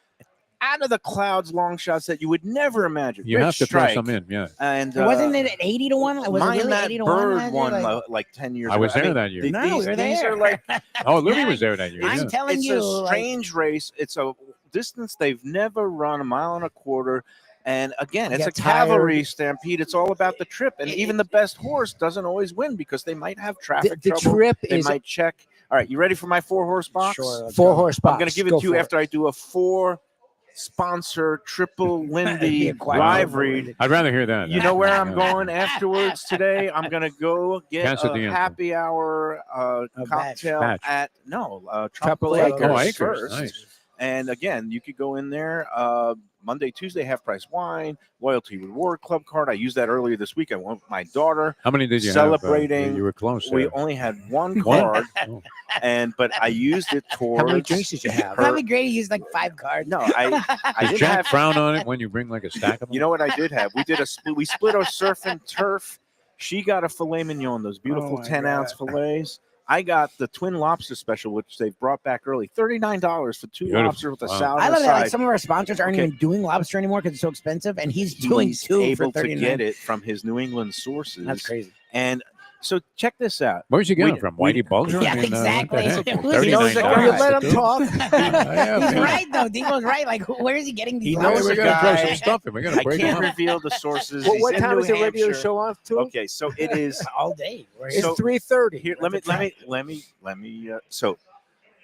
out of the clouds long shots that you would never imagine. You Rich have to throw Strike, some in, yeah. And Wasn't it at 80 to 1? Was it Mine really that 80 to 1? Bird last won year? like 10 years I ago. was there that year. No, we were These there. are like Oh, Louis Yeah, was there that year. I'm Yeah. telling it's you, a strange race. It's a distance they've never run, 1.25 miles. And again, it's Get a cavalry tired. stampede. It's all about the trip. And even the best horse doesn't always win because they might have traffic The trouble. trip They is might check. All right, you ready for my 4-horse box? Sure. let's Four go. horse box. I'm going to give it Go to you for after I do a 4-sponsor triple Be Lindy a quiet live triple read. Lindy. I'd rather hear that. You know where I'm Yeah. going afterwards today? I'm going to go get Casa a D'Angelo. happy hour cocktail Batch. at Tropical Tropical Acres, Oh, Acres. first. Nice. And again, you could go in there Monday, Tuesday, half price wine, loyalty reward club card. I used that earlier this week. I went with my daughter. How many did you Celebrating. have? You were close. We there. only had one One? card, Oh. but I used it towards. How many drinks did you have? That'd be great. He used like 5 cards. No, I Does didn't Jack have. frown on it when you bring like a stack of them? You know what I did have? We did a split. We split our surf and turf. She got a filet mignon, those beautiful my 10-ounce fillets. I got the twin lobster special, which they brought back early. $39 for 2 Beautiful. lobsters with a Wow. salad I on love the that. Like side. some of our sponsors aren't Okay. even doing lobster anymore because it's so expensive, and he's doing He's 2 able for to 39. get it from his New England sources. That's crazy. And so check this out. Where's he getting We- it from? we- Whitey Bulger? Yeah, what the exactly. heck? He knows a $39 guy. to Let him do? talk. He's right though. Devo's right. Like, where is he getting these? He All right, knows we a gotta throw guy. some stuff in. We gotta I break can't him up. reveal the sources. Well, He's what in time New is the radio Hampshire. show off to? Okay, so it is. all day. Right? It's So- 3:30. Here, let me. So,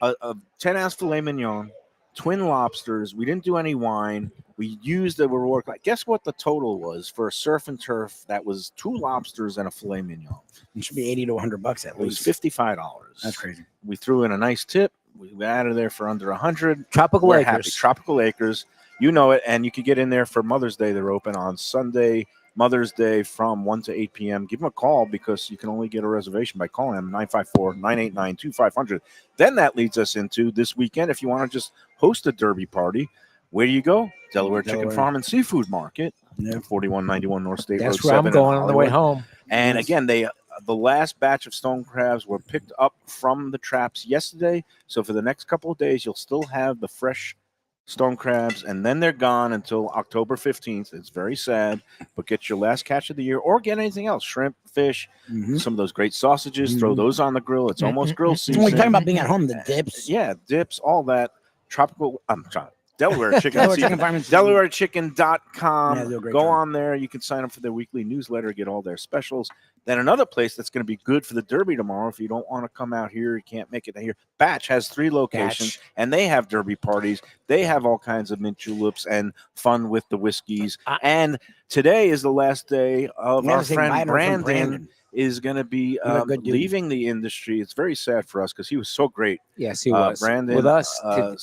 a 10-ounce filet mignon, twin lobsters. We didn't do any wine. We used the reward. Guess what the total was for a surf and turf? That was 2 lobsters and a filet mignon. It should be $80 to $100 at It was least. $55. That's crazy. We threw in a nice tip. We got out of there for under 100. Tropical We're Acres. happy. Tropical Acres. You know it. And you could get in there for Mother's Day. They're open on Sunday, Mother's Day from 1 to 8 p.m. Give them a call because you can only get a reservation by calling them 954-989-2500. Then that leads us into this weekend. If you want to just host a derby party, where do you go? Delaware Chicken Delaware. Farm and Seafood Market, Yeah. 4191 North State That's Road where 7 I'm in going on the way Hollywood. home. And again, the last batch of stone crabs were picked up from the traps yesterday. So for the next couple of days, you'll still have the fresh stone crabs, and then they're gone until October 15th. It's very sad, but get your last catch of the year or get anything else, shrimp, fish, Mhm. some of those great sausages, throw those on the grill. It's almost grill When season. we're talking about being at home, the dips. Yeah, dips, all that. Tropical, I'm sorry, Delaware Chicken. Delaware Chicken Farm. DelawareChicken.com. Yeah, they do a great Go job. on there. You can sign up for their weekly newsletter, get all their specials. Then another place that's going to be good for the Derby tomorrow, if you don't want to come out here, you can't make it here. Batch has 3 locations, and they have Derby parties. They have all kinds of mint juleps and fun with the whiskeys. And today is the last day of We have our to say friend bye to our friend Brandon. Is going to be What a good dude. leaving the industry. It's very sad for us because he was so great. Yes, he was. Brandon, With us,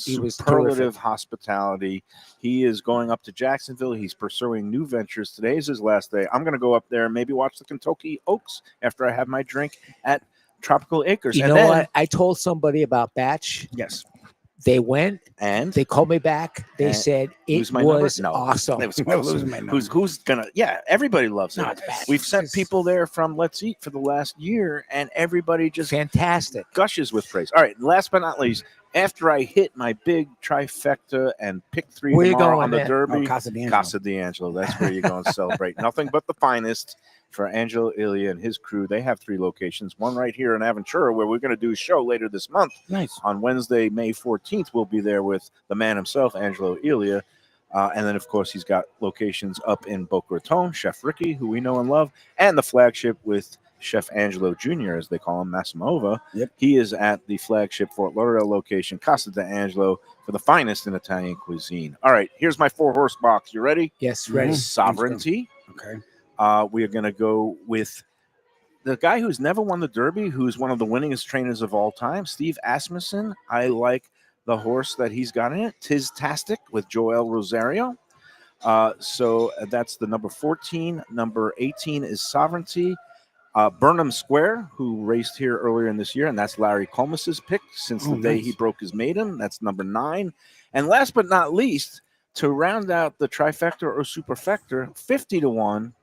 he was superlative terrific. hospitality. He is going up to Jacksonville. He's pursuing new ventures. Today is his last day. I'm going to go up there and maybe watch the Kentucky Oaks after I have my drink at Tropical Acres. You and know then, what? I told somebody about Batch. Yes. They went. And They called me back. They And said it lose my number? was No. awesome. It was We're awesome. losing my number. Who's gonna? Yeah, everybody loves it. No, it's bad. We've sent It's- people there from Let's Eat for the last year, and everybody just Fantastic. gushes with praise. All right, last but not least, after I hit my big trifecta and pick 3 Where you tomorrow going on the then? Derby, Casa D'Angelo. Casa D'Angelo. That's where you're going to celebrate. Nothing but the finest for Angelo Ilya and his crew. They have 3 locations. One right here in Aventura, where we're going to do a show later this month. Nice. On Wednesday, May 14th, we'll be there with the man himself, Angelo Ilya. And then, of course, he's got locations up in Boca Raton, Chef Ricky, who we know and love, and the flagship with Chef Angelo Jr., as they call him, Massimova. Yep. He is at the flagship Fort Lauderdale location, Casa D'Angelo, for the finest in Italian cuisine. All right, here's my 4-horse box. You ready? Yes, ready. Sovereignty. Okay. We are going to go with the guy who's never won the Derby, who's one of the winningest trainers of all time, Steve Asmussen. I like the horse that he's got in it, Tiz-tastic with Joel Rosario. So that's the number 14. Number 18 is Sovereignty. Burnham Square, who raced here earlier in this year, and that's Larry Colmus's pick since the day he broke his maiden. That's number 9. And last but not least, to round out the trifecta or superfecta, 50 to 1.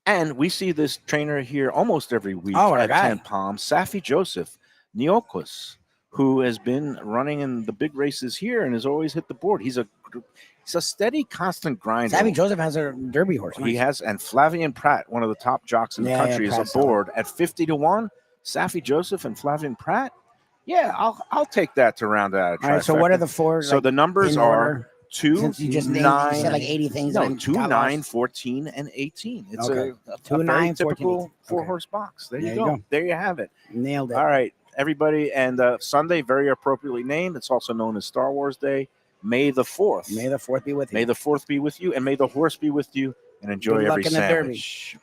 And we see this trainer here almost every week Oh, our at guy. 10 Palms, Safi Joseph Neokos, who has been running in the big races here and has always hit the board. He's a steady, constant grinder. Savvy Joseph has a Derby horse. He has, and Flavian Pratt, one of the top jocks in the Yeah, country, is Pratt's aboard at 50 to 1. Safi Joseph and Flavian Pratt. Yeah, I'll take that to round out. A All right. So what trifecta. are the 4? So the numbers in are order? 2, Since you just named, 9, you said like 80 things. no, and 2, got 9, lost. 14, and 18. It's Okay. a 2, very 9, 14, typical 18. four-horse box. There you There you go. go. There you have it. Nailed it. All right, everybody. And Sunday, very appropriately named. It's also known as Star Wars Day. May the 4th. May the 4th be with you. May the 4th be with you, and may the horse be with you. And enjoy Good luck every in the Derby. sandwich.